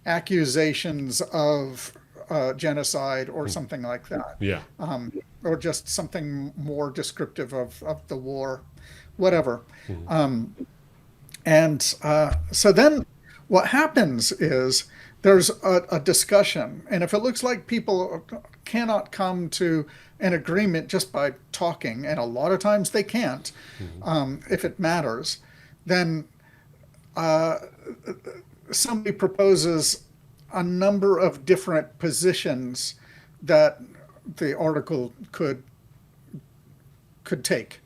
accusations of genocide or something like that, Yeah. or just something more descriptive of the war, whatever. So then what happens is there's a discussion. And if it looks like people cannot come to an agreement just by talking, and a lot of times they can't, if it matters, then somebody proposes a number of different positions that the article could take,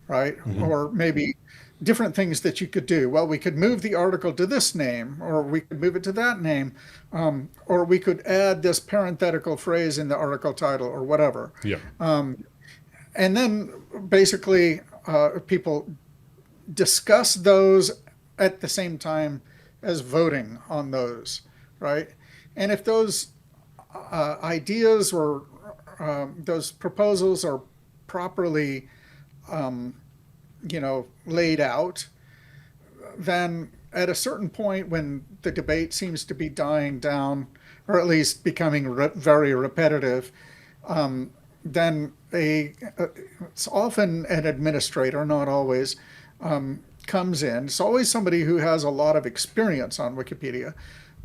right? Or maybe different things that you could do. Well, we could move the article to this name, or we could move it to that name, or we could add this parenthetical phrase in the article title, or whatever. Yeah. And then basically people discuss those at the same time as voting on those, right? And if those ideas or those proposals are properly, laid out, then at a certain point when the debate seems to be dying down, or at least becoming very repetitive, then it's often an administrator, not always, comes in. It's always somebody who has a lot of experience on Wikipedia.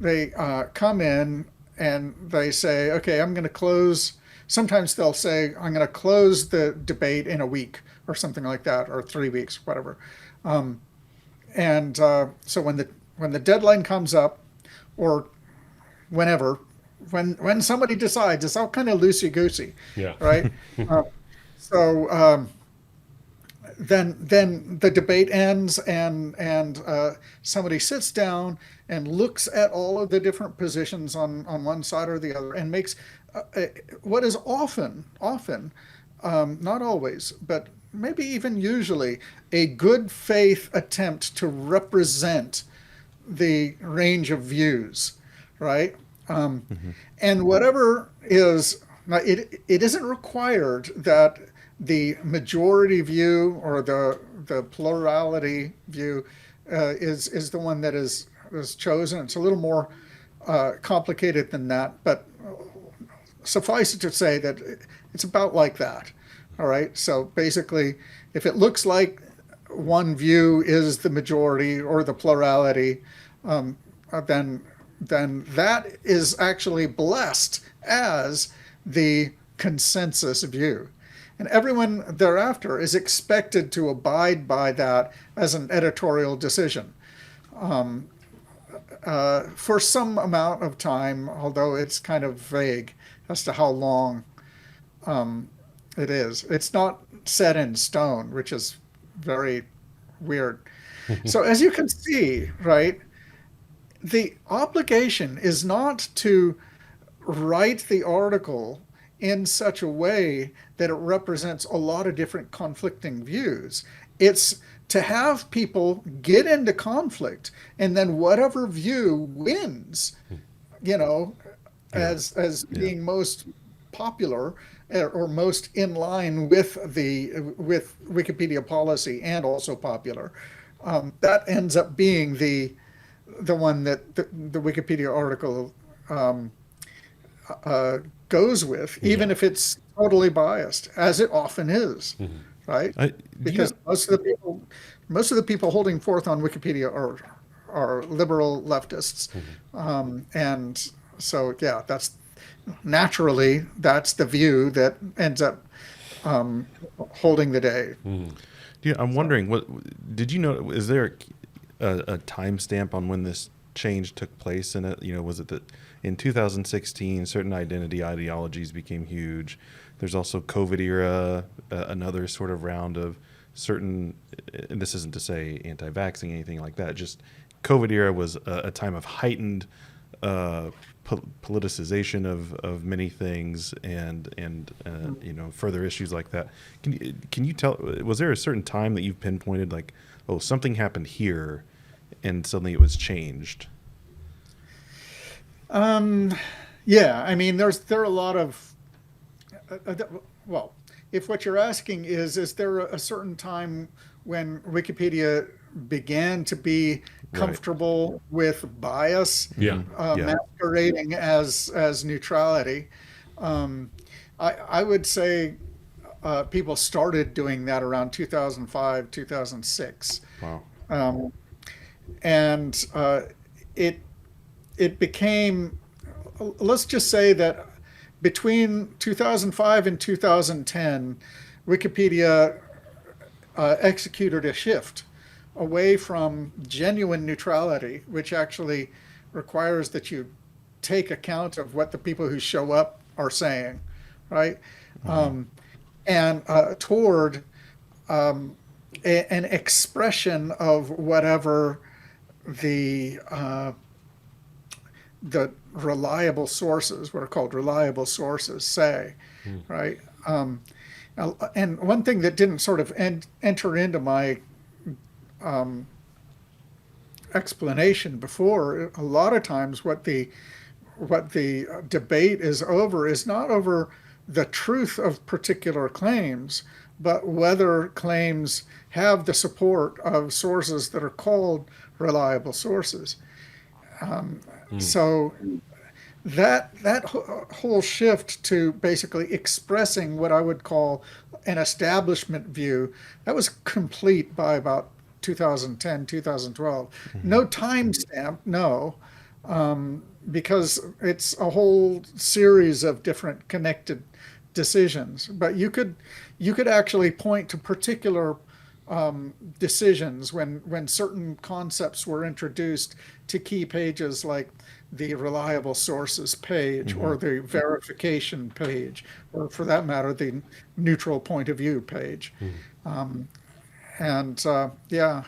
They come in and they say, okay, I'm going to close. Sometimes they'll say, I'm going to close the debate in a week or something like that, or 3 weeks, whatever. So when the deadline comes up, or whenever, when somebody decides, it's all kind of loosey goosey, Yeah. right? Then the debate ends, and somebody sits down and looks at all of the different positions on one side or the other, and makes what is often, not always, but maybe even usually, a good faith attempt to represent the range of views, right? And whatever is, it isn't required that the majority view or the plurality view is the one that is chosen. It's a little more complicated than that, but suffice it to say that it's about like that. All right. So basically, if it looks like one view is the majority or the plurality, then that is actually blessed as the consensus view. And everyone thereafter is expected to abide by that as an editorial decision for some amount of time, although it's kind of vague as to how long it is. It's not set in stone, which is very weird. So as you can see, right, the obligation is not to write the article in such a way that it represents a lot of different conflicting views. It's to have people get into conflict, and then whatever view wins, as being most popular or most in line with Wikipedia policy and also popular, that ends up being the one that the Wikipedia article goes with, even if it's totally biased, as it often is, right? Do you Because most of the people holding forth on Wikipedia are liberal leftists, and so yeah, that's naturally that's the view that ends up holding the day. Yeah, I'm wondering, what did you know? Is there a timestamp on when this change took place in it? You know, was it that in 2016 certain identity ideologies became huge? There's also COVID era, another sort of round of certain, and this isn't to say anti-vaxxing, anything like that, just COVID era was a time of heightened politicization of many things and you know, further issues like that. Can you tell, was there a certain time that you've pinpointed, like, oh, something happened here and suddenly it was changed? Yeah, I mean, there are a lot of well, if what you're asking is there a certain time when Wikipedia began to be comfortable with bias masquerading as neutrality? I would say people started doing that around 2005, 2006. Wow. And it became, let's just say that between 2005 and 2010, Wikipedia executed a shift away from genuine neutrality, which actually requires that you take account of what the people who show up are saying, right? And toward an expression of whatever the reliable sources, what are called reliable sources, say, right? And one thing that didn't sort of enter into my explanation before, a lot of times what the debate is over is not over the truth of particular claims, but whether claims have the support of sources that are called reliable sources. So that whole shift to basically expressing what I would call an establishment view, that was complete by about 2010, 2012. No timestamp, no, because it's a whole series of different connected decisions. But you could actually point to particular decisions when certain concepts were introduced to key pages like the reliable sources page or the verification page, or for that matter, the neutral point of view page. Yeah,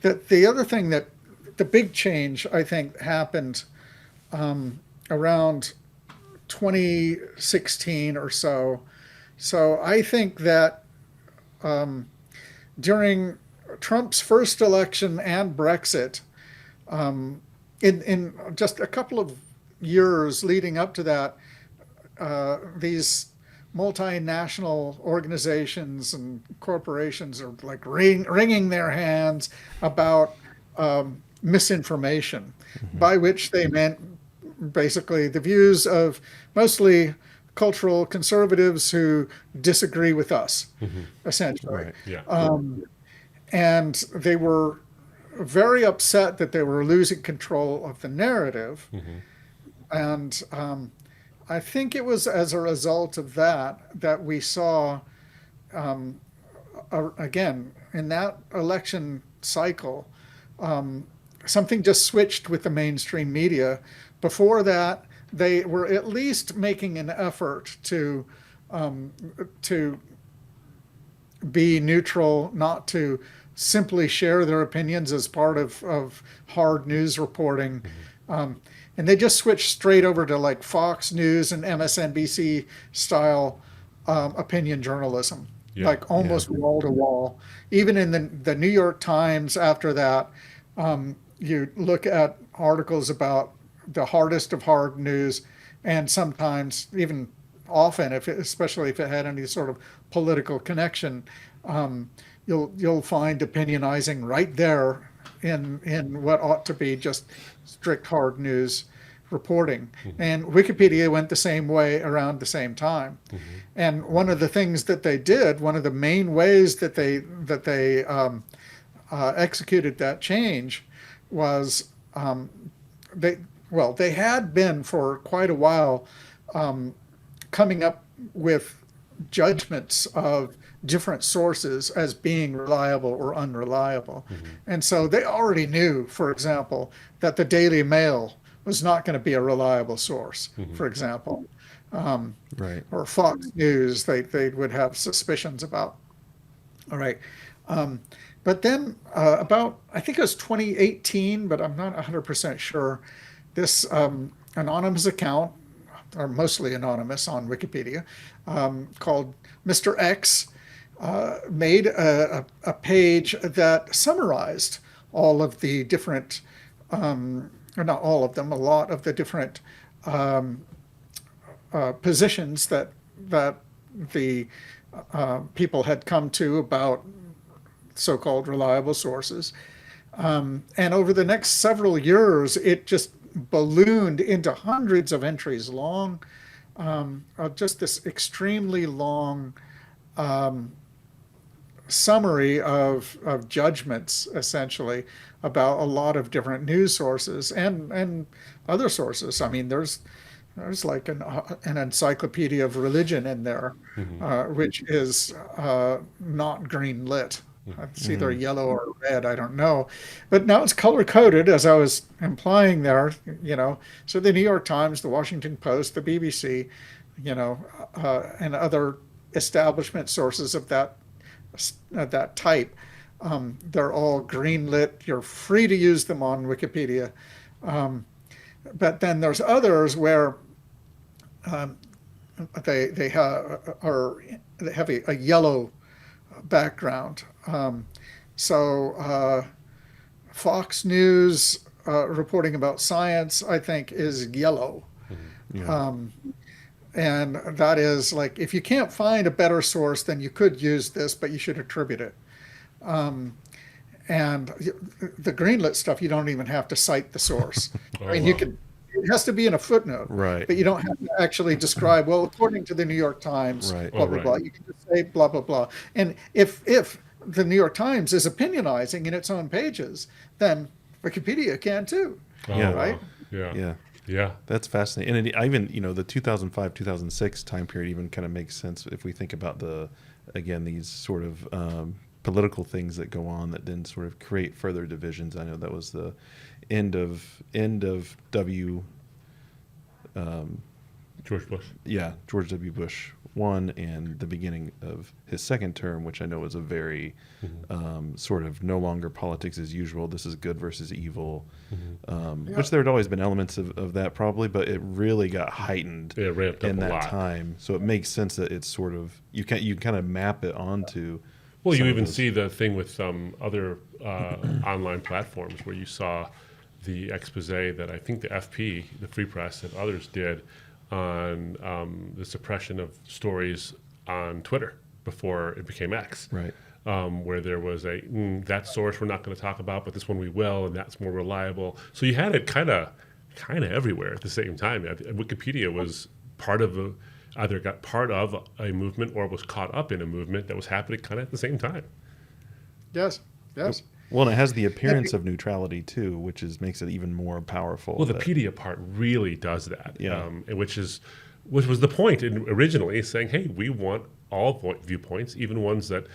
the other thing that the big change I think happened around 2016 or so. So I think that during Trump's first election and Brexit, in just a couple of years leading up to that, these multinational organizations and corporations are like wringing their hands about misinformation, by which they meant basically the views of mostly cultural conservatives who disagree with us, essentially. Right. Yeah. And they were very upset that they were losing control of the narrative. And I think it was as a result of that we saw, again, in that election cycle, something just switched with the mainstream media. Before that, they were at least making an effort to be neutral, not to simply share their opinions as part of hard news reporting. And they just switched straight over to like Fox News and MSNBC style opinion journalism, like almost wall to wall. Even in the New York Times after that, you look at articles about the hardest of hard news, and sometimes even often, especially if it had any sort of political connection, you'll find opinionizing right there in what ought to be just strict hard news. reporting. And Wikipedia went the same way around the same time. And one of the things that they did, one of the main ways that they executed that change was they had been for quite a while coming up with judgments of different sources as being reliable or unreliable. And so they already knew, for example, that the Daily Mail was not going to be a reliable source, for example. Right. Or Fox News, they would have suspicions about. All right. But then about, I think it was 2018, but I'm not 100% sure, this anonymous account, or mostly anonymous on Wikipedia, called Mr. X, made a page that summarized all of the different, or not all of them, a lot of the different positions that the people had come to about so-called reliable sources. And over the next several years, it just ballooned into hundreds of entries long, just this extremely long summary of judgments, essentially, about a lot of different news sources and other sources. I mean, there's like an encyclopedia of religion in there, which is not green lit. It's either yellow or red, I don't know. But now it's color coded, as I was implying there, So the New York Times, the Washington Post, the BBC, and other establishment sources of that type, they're all green lit. You're free to use them on Wikipedia. But then there's others where they have a yellow background. So Fox News reporting about science, I think, is yellow. Yeah. And that is like, if you can't find a better source, then you could use this, but you should attribute it. And the greenlit stuff, you don't even have to cite the source. I mean, you could. It has to be in a footnote, Right. but you don't have to actually describe, well, according to the New York Times, Right. blah, blah, blah. You can just say blah, blah, blah. And if the New York Times is opinionizing in its own pages, then Wikipedia can too. Yeah. Right? Yeah. That's fascinating. And even, the 2005, 2006 time period even kind of makes sense if we think about these sort of political things that go on that then sort of create further divisions. I know that was the end of George Bush. Yeah, George W. Bush 1 and the beginning of his second term, which I know was a very sort of no longer politics as usual. This is good versus evil, which there had always been elements of that probably, but it really got heightened ramped up in a that lot. time. So it makes sense that it's sort of you kind of map it onto. Well, you some of even those- see the thing with some other online platforms where you saw the expose that I think the FP, the Free Press, and others did on the suppression of stories on Twitter before it became X. Right. Where there was that source we're not going to talk about, but this one we will, and that's more reliable. So you had it kind of everywhere at the same time. Wikipedia was either got part of a movement or was caught up in a movement that was happening kind of at the same time. Yes. Well, and it has the appearance of neutrality too, which makes it even more powerful. Well, the Pedia part really does that. Yeah. Which was the point originally, saying, hey, we want all viewpoints, even ones that,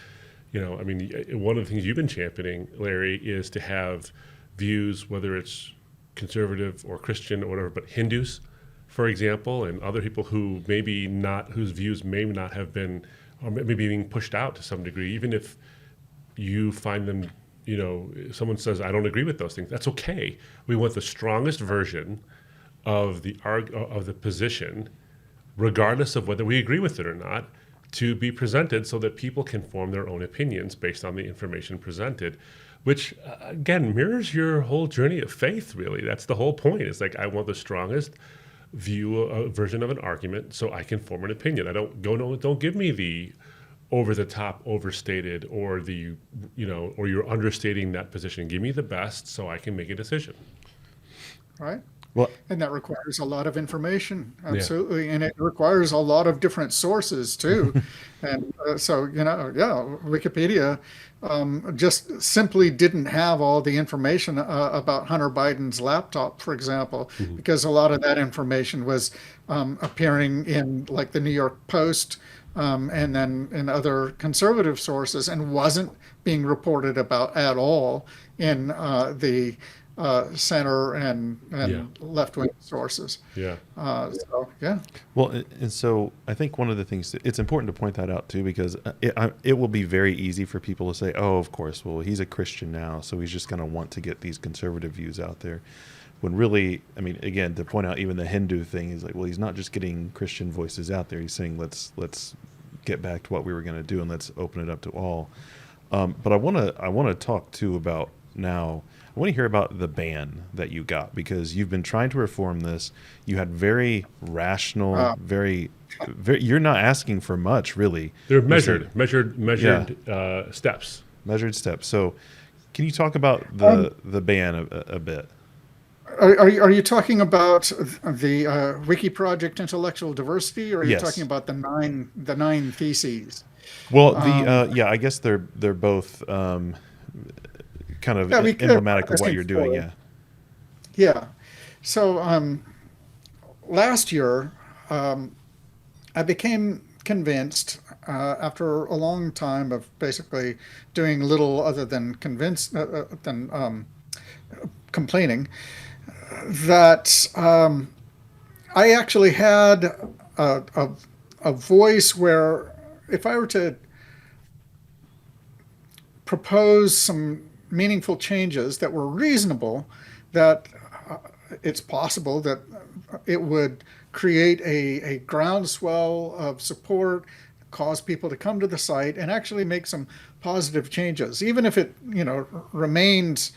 one of the things you've been championing, Larry, is to have views, whether it's conservative or Christian or whatever, but Hindus, for example, and other people who whose views may not have been, or maybe being pushed out to some degree, even if you find them, someone says, I don't agree with those things. That's okay. We want the strongest version of the position, regardless of whether we agree with it or not, to be presented so that people can form their own opinions based on the information presented, which, again, mirrors your whole journey of faith, really. That's the whole point. It's like, I want the strongest version of an argument so I can form an opinion. Don't give me the over-the-top, overstated, or or you're understating that position. Give me the best so I can make a decision. Right. Well, And that requires a lot of information, Yeah. absolutely, and it requires a lot of different sources too. And so, yeah, Wikipedia just simply didn't have all the information about Hunter Biden's laptop, for example, Mhm. because a lot of that information was appearing in like the New York Post and then in other conservative sources and wasn't being reported about at all in the center Yeah. and left wing sources. Yeah. So yeah, well, and so I think one of the things it's important to point that out too, because it will be very easy for people to say, "Oh, of course, well, he's a Christian now, so he's just going to want to get these conservative views out there." When really, I mean, again, to point out even the Hindu thing is like, well, he's not just getting Christian voices out there. He's saying, let's get back to what we were going to do and let's open it up to all. But I want to talk too about now. I want to hear about the ban that you got because you've been trying to reform this. You had very rational, uh, very. You're not asking for much, really. They're You're saying measured steps. measured steps. So, can you talk about um, the ban a bit? are you talking about the Wiki Project intellectual diversity, or are you talking Yes. about the nine theses? Well, Um, yeah, I guess they're both kind of yeah, we could emblematic of what you're doing. for Yeah. yeah. So last year, I became convinced after a long time of basically doing little other than complaining that I actually had a, a, a voice where if I were to propose some meaningful changes that were reasonable, that it's possible that it would create a groundswell of support, cause people to come to the site and actually make some positive changes, even if it remains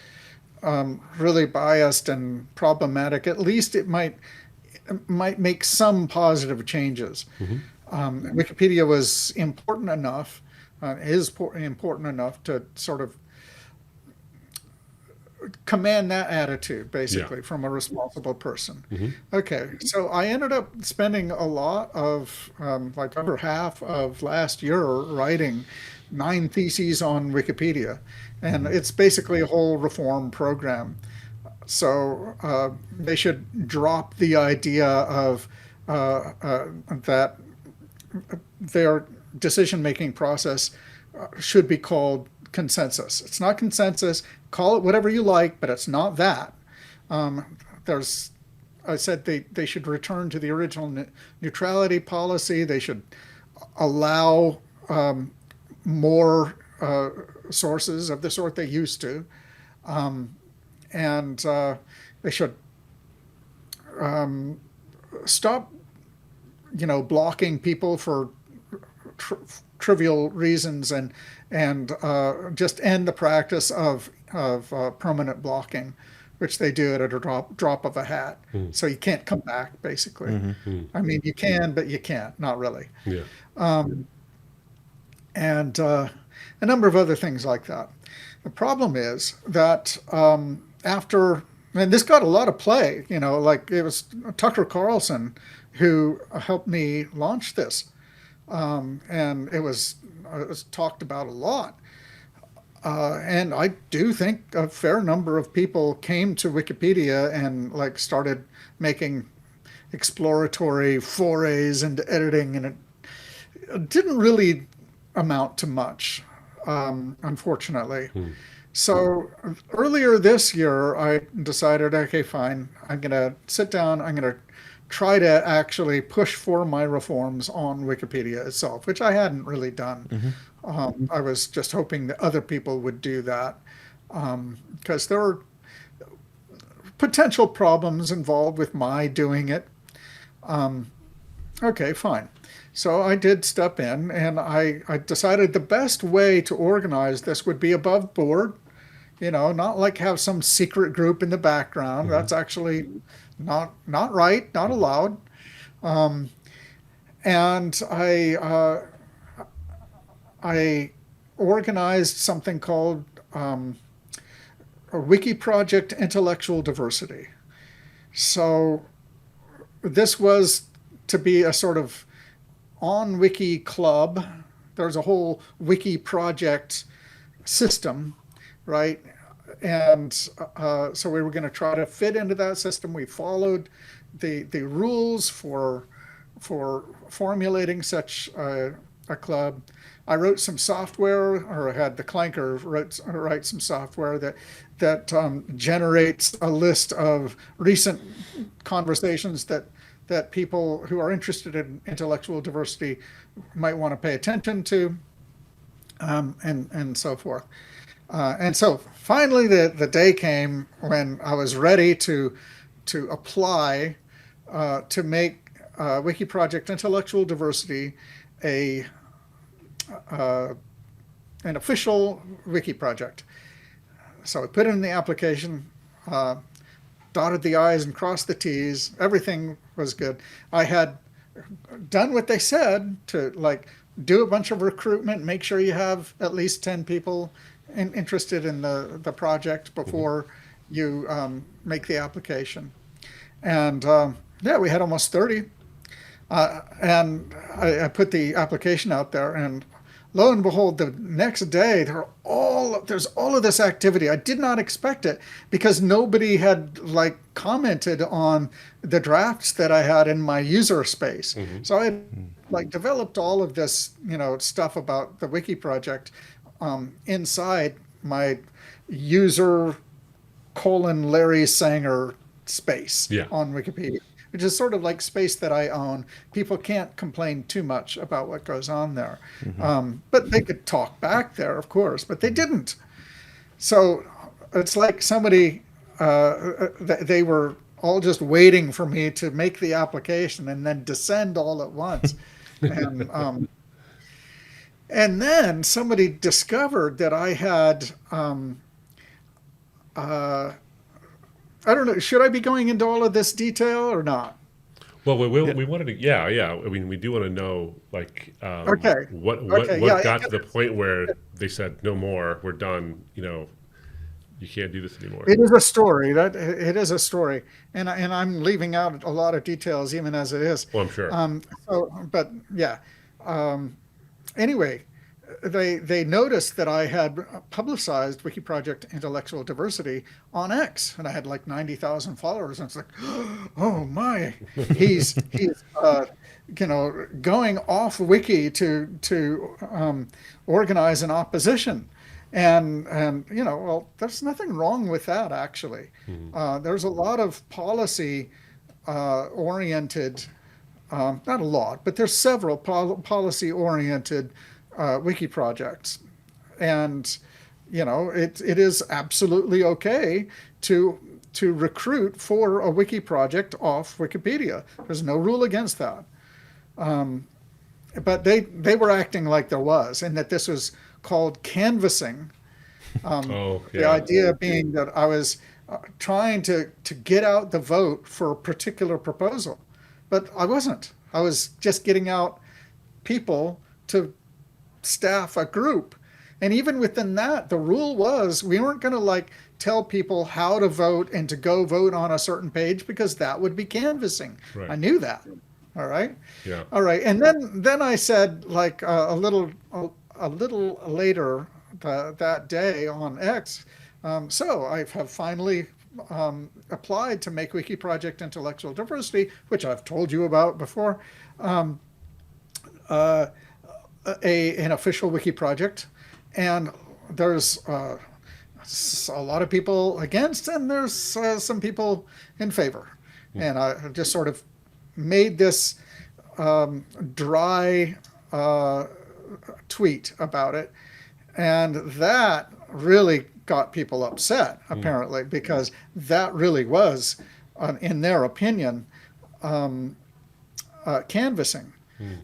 really biased and problematic. At least it might make some positive changes. Hmm. Wikipedia was important enough, important enough to sort of command that attitude, Yeah. basically, from a responsible person. Hmm. Okay, so I ended up spending a lot of, like over half of last year, writing 9 theses on Wikipedia, and Hmm. it's basically a whole reform program. So they should drop the idea of that their decision-making process should be called consensus. It's not consensus. Call it whatever you like, but it's not that. There's, I said they should return to the original neutrality policy. They should allow more sources of the sort they used to, and they should stop, blocking people for tr- trivial reasons and just end the practice of permanent blocking, which they do at a drop of a hat. Mm. So you can't come back, basically. Hmm. Mm. I mean, you can, but you can't, not really. Yeah. And a number of other things like that. The problem is that after, and this got a lot of play, like it was Tucker Carlson who helped me launch this. And it was talked about a lot. And I do think a fair number of people came to Wikipedia and like started making exploratory forays into editing, and it didn't really amount to much, unfortunately. Mm. So earlier this year, I decided, okay, fine, I'm going to sit down, I'm going to try to actually push for my reforms on Wikipedia itself, which I hadn't really done. Hmm. I was just hoping that other people would do that because there were potential problems involved with my doing it. Okay, fine. So I did step in and I decided the best way to organize this would be above board, not like have some secret group in the background. Hmm. That's actually not right, not allowed. And I organized something called a Wiki Project Intellectual Diversity. So this was to be a sort of on wiki club. There's a whole wiki project system, right? And so we were going to try to fit into that system. We followed the rules for formulating such a club. I wrote some software, or had the Clanker write some software that generates a list of recent conversations that people who are interested in intellectual diversity might want to pay attention to, and so forth. And so finally, the day came when I was ready to apply to make Wiki Project Intellectual Diversity a an official wiki project. So I put in the application, dotted the I's and crossed the T's. Everything was good. I had done what they said to, like, do a bunch of recruitment, make sure you have at least 10 people interested in the project before you make the application. And yeah, we had almost 30. And I put the application out there, and lo and behold, the next day there's all of this activity. I did not expect it because nobody had like commented on the drafts that I had in my user space. So I had like developed all of this, stuff about the wiki project inside my user Larry Sanger space on Wikipedia, which is sort of like space that I own. People can't complain too much about what goes on there. But they could talk back there, of course, but they didn't. So it's like somebody, they were all just waiting for me to make the application and then descend all at once. And then somebody discovered that I had, I don't know, should I be going into all of this detail or not? Well, we wanted to, yeah. I mean, we do want to know, like, what got to the point where they said, no more, we're done, you can't do this anymore. It is a story. It is a story, and I'm leaving out a lot of details, even as it is. Well, I'm sure. But yeah. Anyway, they noticed that I had publicized Wiki Project Intellectual Diversity on X, and I had like 90,000 followers. And it's like, oh my, he's going off Wiki to organize an opposition. And well, there's nothing wrong with that, actually. There's a lot of policy oriented, not a lot, but there's several policy oriented wiki projects, and it is absolutely okay to recruit for a wiki project off Wikipedia. There's no rule against that. But they were acting like there was, and that this was called canvassing. The idea being that I was trying to get out the vote for a particular proposal, but I wasn't. I was just getting out people to staff a group. And even within that, the rule was we weren't going to like tell people how to vote and to go vote on a certain page, because that would be canvassing. Right. I knew that. All right. Yeah. All right. And then I said, like, a little later that day on X, so I have finally applied to make Wiki Project Intellectual Diversity, which I've told you about before, an official wiki project. And there's a lot of people against, and there's some people in favor. And I just sort of made this dry tweet about it. And that really got people upset, apparently, because that really was, in their opinion, canvassing.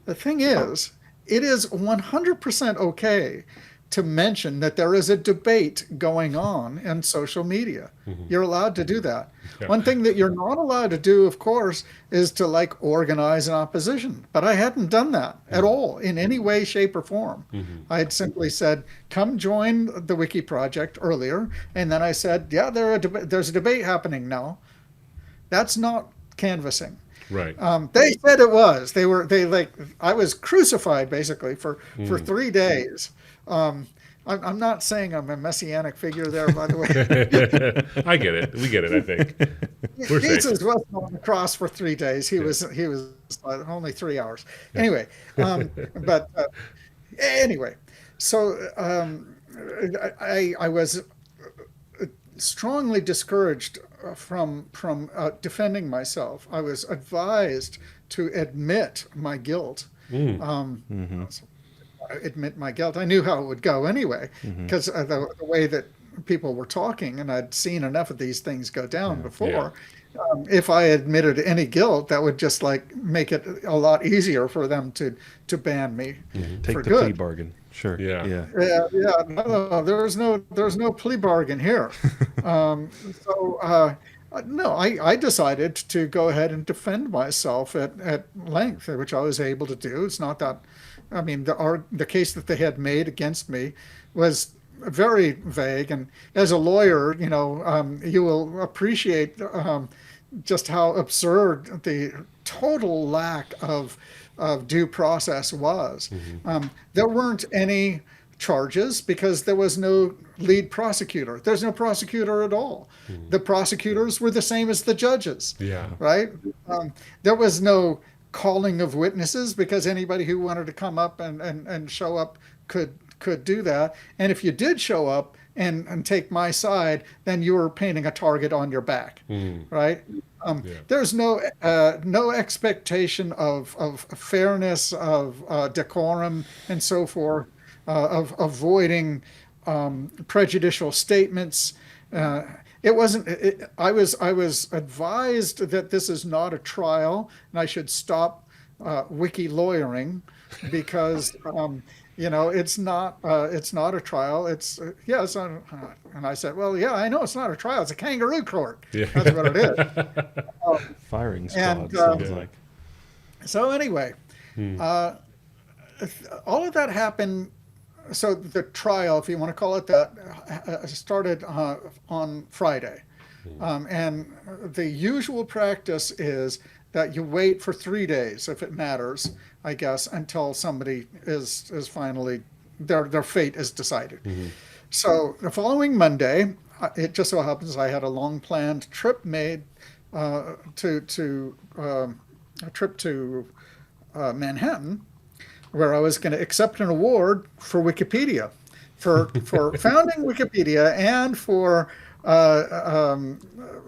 The thing is, it is 100% okay to mention that there is a debate going on in social media. You're allowed to do that. Yeah. One thing that you're not allowed to do, of course, is to like organize an opposition. But I hadn't done that at all in any way, shape, or form. I had simply said, come join the Wiki Project earlier. And then I said, yeah, there's a debate happening now. That's not canvassing. Right. They said it was. I was crucified basically for 3 days. I'm not saying I'm a messianic figure there, by the way. I get it. We get it, I think. We're safe. Jesus wasn't on the cross for 3 days. He was only 3 hours. Anyway, but anyway, so I was strongly discouraged from defending myself. I was advised to admit my guilt. Admit my guilt. I knew how it would go anyway, because the way that people were talking, and I'd seen enough of these things go down before. If I admitted any guilt, that would just like make it a lot easier for them to ban me Take for the good. plea bargain. Sure. Yeah. Yeah. No, there's no plea bargain here. No, I decided to go ahead and defend myself at length, which I was able to do. It's not that, I mean, the case that they had made against me was very vague, and as a lawyer, you will appreciate just how absurd the total lack of due process was. There weren't any charges because there was no lead prosecutor. There's no prosecutor at all. The prosecutors were the same as the judges. Yeah. Right? There was no calling of witnesses because anybody who wanted to come up and show up could do that. And if you did show up and take my side, then you were painting a target on your back. Right? There's no expectation of fairness, of decorum, and so forth, of avoiding prejudicial statements. It wasn't. I was advised that this is not a trial, and I should stop wiki lawyering because it's not a trial. It's yes, and I said, well, yeah, I know it's not a trial. It's a kangaroo court. Yeah. That's what it is. Firing squad And, sounds like. So anyway, all of that happened. So the trial, if you want to call it that, started on Friday. And the usual practice is that you wait for 3 days, if it matters, I guess, until somebody is finally, their fate is decided. So the following Monday, it just so happens I had a long planned trip made a trip to Manhattan, where I was going to accept an award for Wikipedia, for founding Wikipedia and for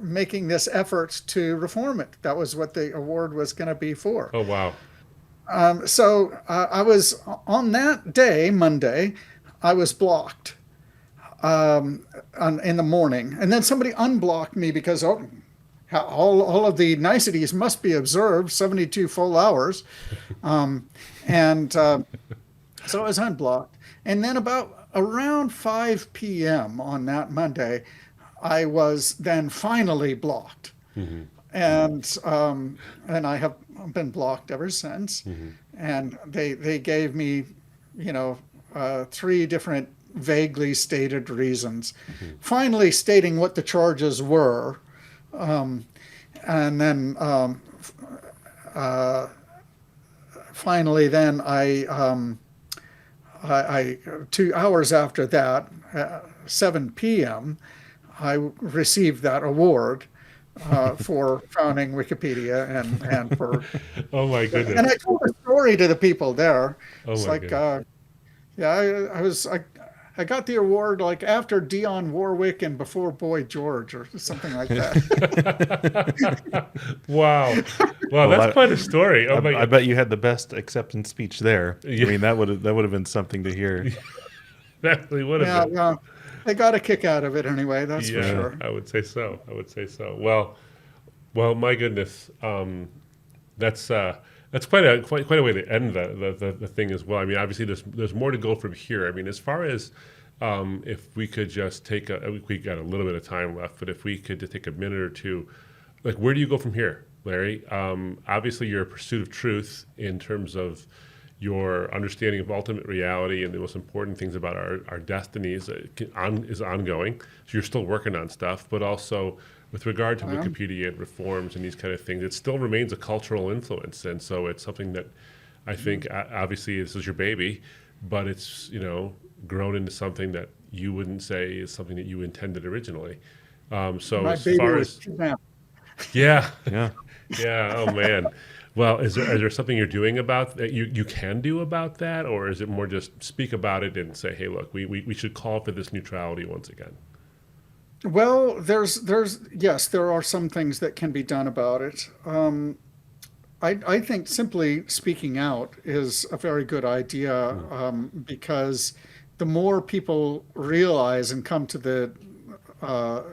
making this effort to reform it. That was what the award was going to be for. Oh, wow. So I was, on that day, Monday, I was blocked in the morning. And then somebody unblocked me because all of the niceties must be observed, 72 full hours. So I was unblocked. And then around 5 p.m. on that Monday, I was then finally blocked. And I have been blocked ever since. And they gave me, 3 different vaguely stated reasons, finally stating what the charges were. And then finally, then I 2 hours after that, 7 p.m., I received that award for founding Wikipedia and for. Oh my goodness! And I told a story to the people there. Oh it's my like, goodness. I got the award like after Dionne Warwick and before Boy George or something like that. Wow, that's quite a story. Oh my! I bet you had the best acceptance speech there. Yeah. I mean, that would have been something to hear. That really would have been. Well, they got a kick out of it anyway. That's for sure. I would say so. Well, my goodness, that's quite a way to end the thing as well. I mean, obviously, there's more to go from here. I mean, as far as if we could just we got a little bit of time left, but if we could just take a minute or two, like, where do you go from here, Larry? Obviously, your pursuit of truth in terms of your understanding of ultimate reality and the most important things about our destinies is ongoing. So you're still working on stuff, but also with regard to Yeah. Wikipedia and reforms and these kind of things, it still remains a cultural influence, and so it's something that I think obviously this is your baby, but it's grown into something that you wouldn't say is something that you intended originally. So My as baby far was as kidnapped. yeah, Yeah. yeah, oh man. Well, is there something you're doing about that you can do about that, or is it more just speak about it and say, hey, look, we should call for this neutrality once again? Well, yes, there are some things that can be done about it. I think simply speaking out is a very good idea, because the more people realize and come to the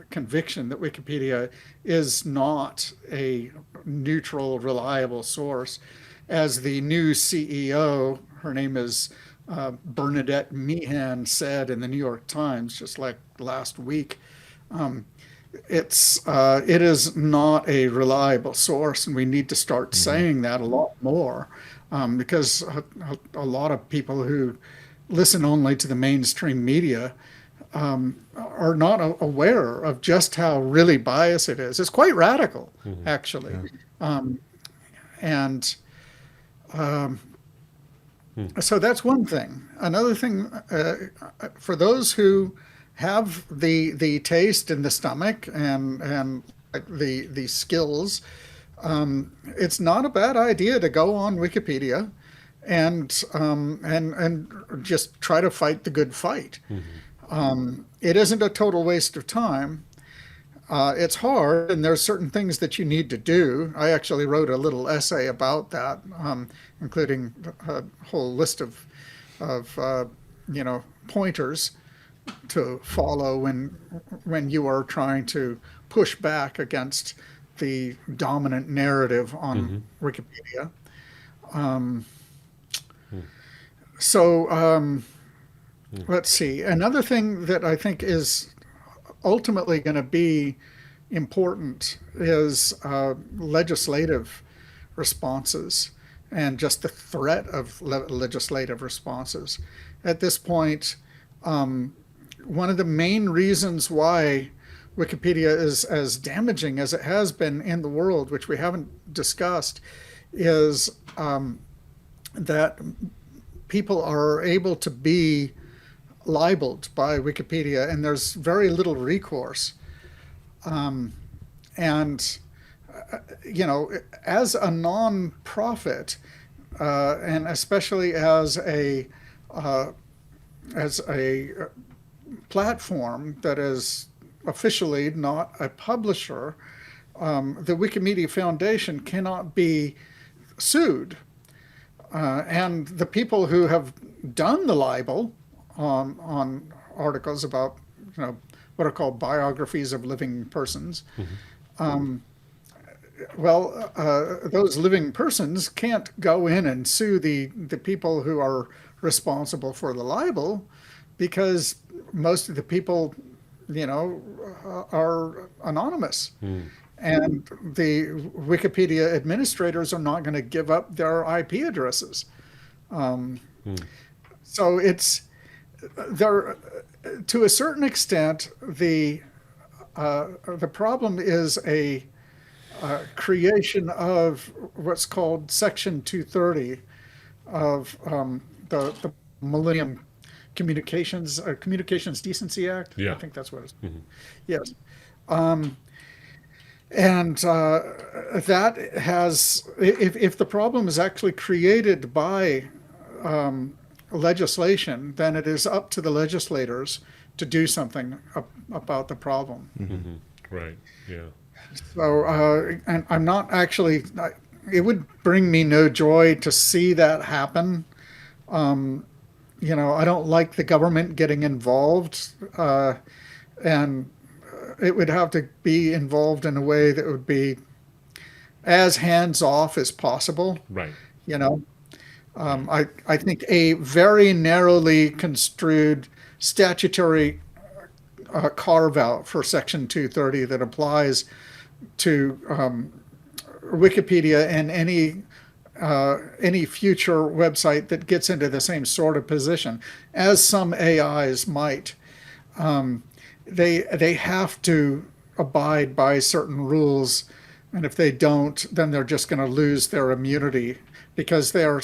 conviction that Wikipedia is not a neutral, reliable source, as the new CEO, her name is Bernadette Meehan, said in the New York Times just like last week. It is not a reliable source, and we need to start saying that a lot more, because a lot of people who listen only to the mainstream media are not aware of just how really biased it is. It's quite radical, actually, and so that's one thing. Another thing, for those who have the taste and the stomach and the skills, it's not a bad idea to go on Wikipedia and just try to fight the good fight. It isn't a total waste of time. It's hard, and there's certain things that you need to do. I actually wrote a little essay about that, including a whole list of pointers to follow when you are trying to push back against the dominant narrative on Wikipedia. Let's see. Another thing that I think is ultimately going to be important is legislative responses and just the threat of legislative responses. At this point, one of the main reasons why Wikipedia is as damaging as it has been in the world, which we haven't discussed, is that people are able to be libeled by Wikipedia, and there's very little recourse. And as a non-profit, and especially as a platform that is officially not a publisher, the Wikimedia Foundation cannot be sued. And the people who have done the libel on articles about what are called biographies of living persons, those living persons can't go in and sue the people who are responsible for the libel, because most of the people are anonymous. And the Wikipedia administrators are not going to give up their IP addresses. So it's there, to a certain extent, the problem is a creation of what's called Section 230 of the Millennium Communications Decency Act. Yeah. I think that's what it's. Yes. And that has, if the problem is actually created by legislation, then it is up to the legislators to do something about the problem. Right. Yeah. So, and I'm not actually, it would bring me no joy to see that happen. I don't like the government getting involved, and it would have to be involved in a way that would be as hands-off as possible. Right. I think a very narrowly construed statutory carve-out for Section 230 that applies to Wikipedia and any future website that gets into the same sort of position, as some AIs might. They have to abide by certain rules, and if they don't, then they're just going to lose their immunity because they're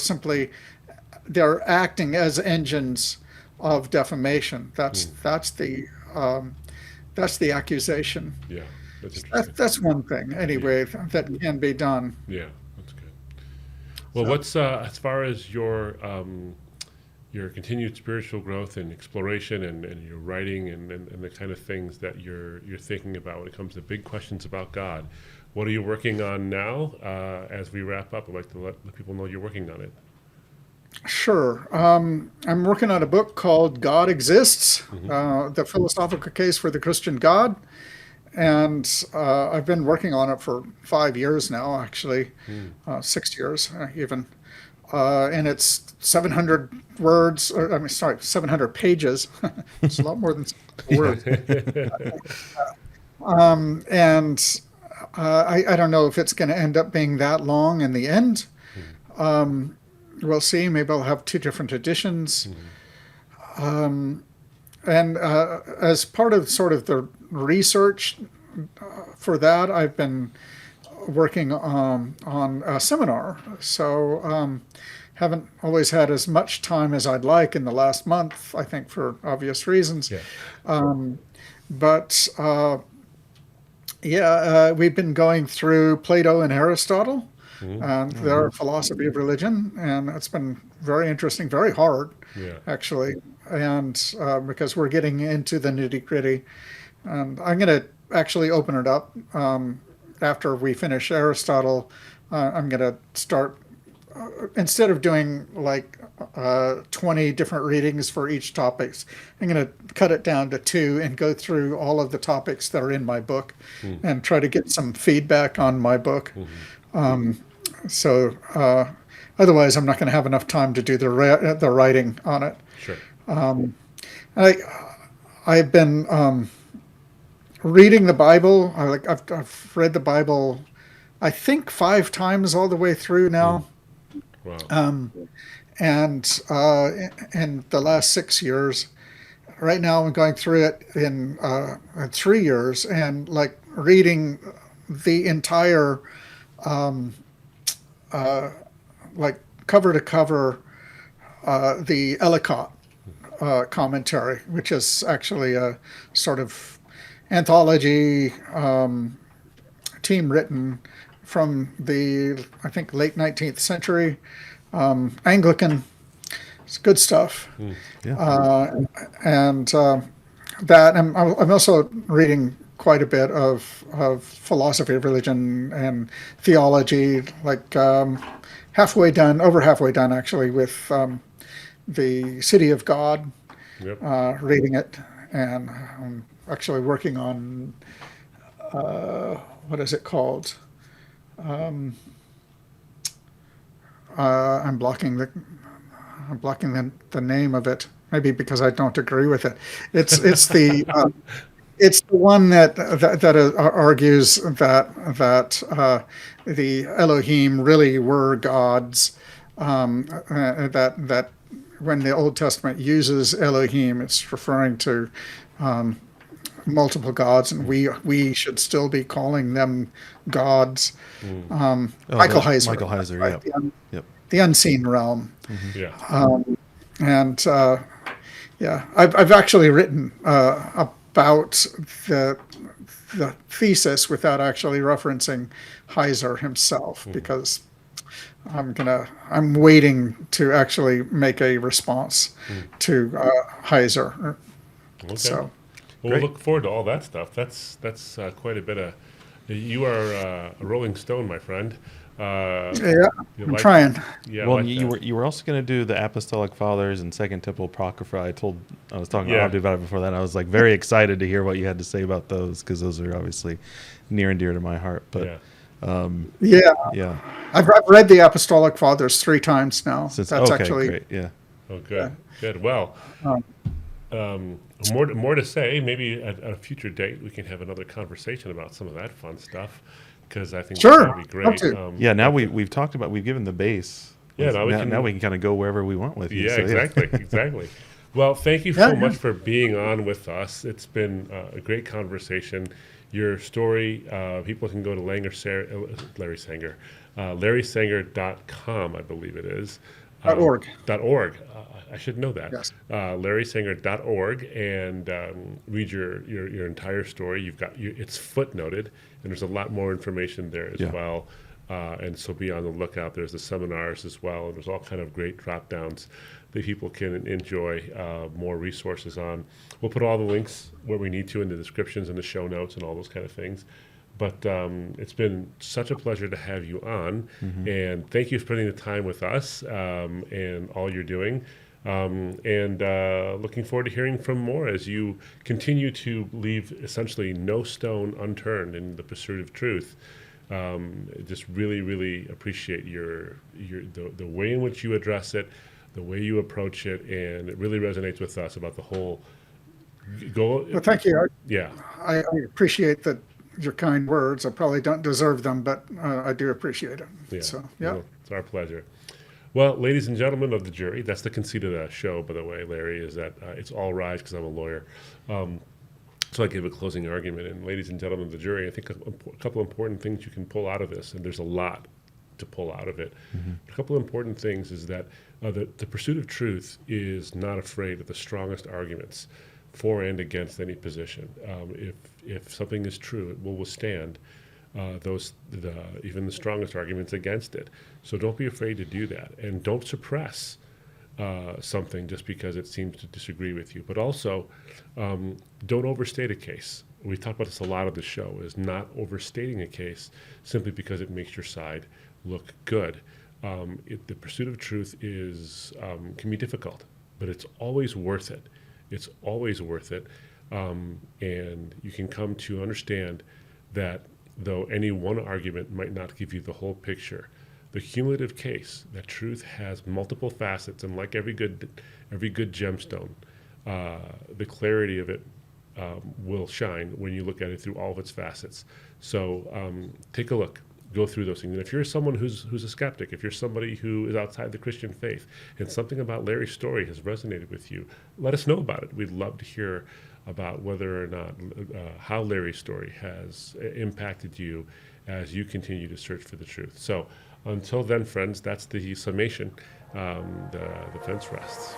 acting as engines of defamation. That's the accusation. Yeah, that's interesting. That's one thing anyway that can be done. Yeah, that's good. Well, what's as far as your continued spiritual growth and exploration and your writing and the kind of things that you're thinking about when it comes to big questions about God, what are you working on now? As we wrap up, I'd like to let the people know you're working on it. Sure. I'm working on a book called God Exists, The Philosophical Case for the Christian God. And I've been working on it for 5 years now, actually, 6 years even. And it's 700 words, 700 pages. It's a lot more than words. And I don't know if it's going to end up being that long in the end. We'll see. Maybe I'll have 2 different editions. And as part of sort of the research for that, I've been working on a seminar. So haven't always had as much time as I'd like in the last month, I think for obvious reasons. Yeah. But we've been going through Plato and Aristotle and their philosophy of religion, and it's been very interesting, very hard, actually, and because we're getting into the nitty-gritty. And I'm going to actually open it up after we finish Aristotle. I'm going to start, instead of doing like 20 different readings for each topic, I'm going to cut it down to 2 and go through all of the topics that are in my book and try to get some feedback on my book. So otherwise, I'm not going to have enough time to do the writing on it. Sure. I've been reading the Bible. I've read the Bible, I think 5 times all the way through now. Wow. And in the last 6 years, right now I'm going through it in 3 years and like reading the entire, like cover to cover, the Ellicott commentary, which is actually a sort of anthology team written from the, I think, late 19th century, Anglican. It's good stuff. And that, I'm also reading quite a bit of philosophy of religion and theology, like over halfway done actually, with the City of God, reading it, and I'm actually working on what is it called? I'm blocking the name of it, maybe because I don't agree with it. It's the it's the one that argues that the Elohim really were gods. That when the Old Testament uses Elohim, it's referring to multiple gods, and we should still be calling them gods. Michael Heiser, right? The unseen realm. And I've actually written about the thesis without actually referencing Heiser himself, because I'm waiting to actually make a response to Heiser. Okay. So, well, we'll look forward to all that stuff. That's quite a bit of. You are a Rolling Stone, my friend. I'm trying. Yeah. Well, like you were also going to do the Apostolic Fathers and Second Temple Apocrypha. I was talking to Abdu about it before that. I was like very excited to hear what you had to say about those, because those are obviously near and dear to my heart. But I've read the Apostolic Fathers 3 times now. That's actually great. Yeah. Oh, good. Good. Well, more to say. Maybe at a future date we can have another conversation about some of that fun stuff, because I think that would be great. Now we've talked about, we've given the base. Yeah. Now we can kind of go wherever we want with you. Yeah. So, exactly. Exactly. Well, thank you so much for being on with us. It's been a great conversation. Your story, people can go to LarrySanger.com, I believe it is. .org. .org. I should know that. Yes. LarrySanger.org, and read your entire story. It's footnoted, and there's a lot more information there as well. And so be on the lookout. There's the seminars as well, and there's all kind of great drop downs that people can enjoy more resources on. We'll put all the links where we need to in the descriptions and the show notes and all those kind of things. But it's been such a pleasure to have you on, and thank you for spending the time with us and all you're doing. And looking forward to hearing from more as you continue to leave essentially no stone unturned in the pursuit of truth. Just really, really appreciate the way in which you address it, the way you approach it, and it really resonates with us about the whole goal. Well, thank you. Yeah. I appreciate your kind words. I probably don't deserve them, but I do appreciate it. Yeah. So, yeah. Well, it's our pleasure. Well, ladies and gentlemen of the jury, that's the conceit of the show, by the way, Larry, is that it's all rise because I'm a lawyer. So I give a closing argument. And ladies and gentlemen of the jury, I think a couple important things you can pull out of this, and there's a lot to pull out of it. A couple of important things is that the pursuit of truth is not afraid of the strongest arguments for and against any position. If something is true, it will withstand even the strongest arguments against it. So don't be afraid to do that, and don't suppress something just because it seems to disagree with you. But also, don't overstate a case. We've talked about this a lot of the show, is not overstating a case simply because it makes your side look good. The pursuit of truth can be difficult, but it's always worth it. It's always worth it. And you can come to understand that though any one argument might not give you the whole picture, the cumulative case, that truth has multiple facets, and like every good gemstone, the clarity of it will shine when you look at it through all of its facets. So take a look, go through those things. And if you're someone who's a skeptic, if you're somebody who is outside the Christian faith, and something about Larry's story has resonated with you, let us know about it. We'd love to hear about whether or not how Larry's story has impacted you as you continue to search for the truth. So until then, friends, that's the summation. The fence rests.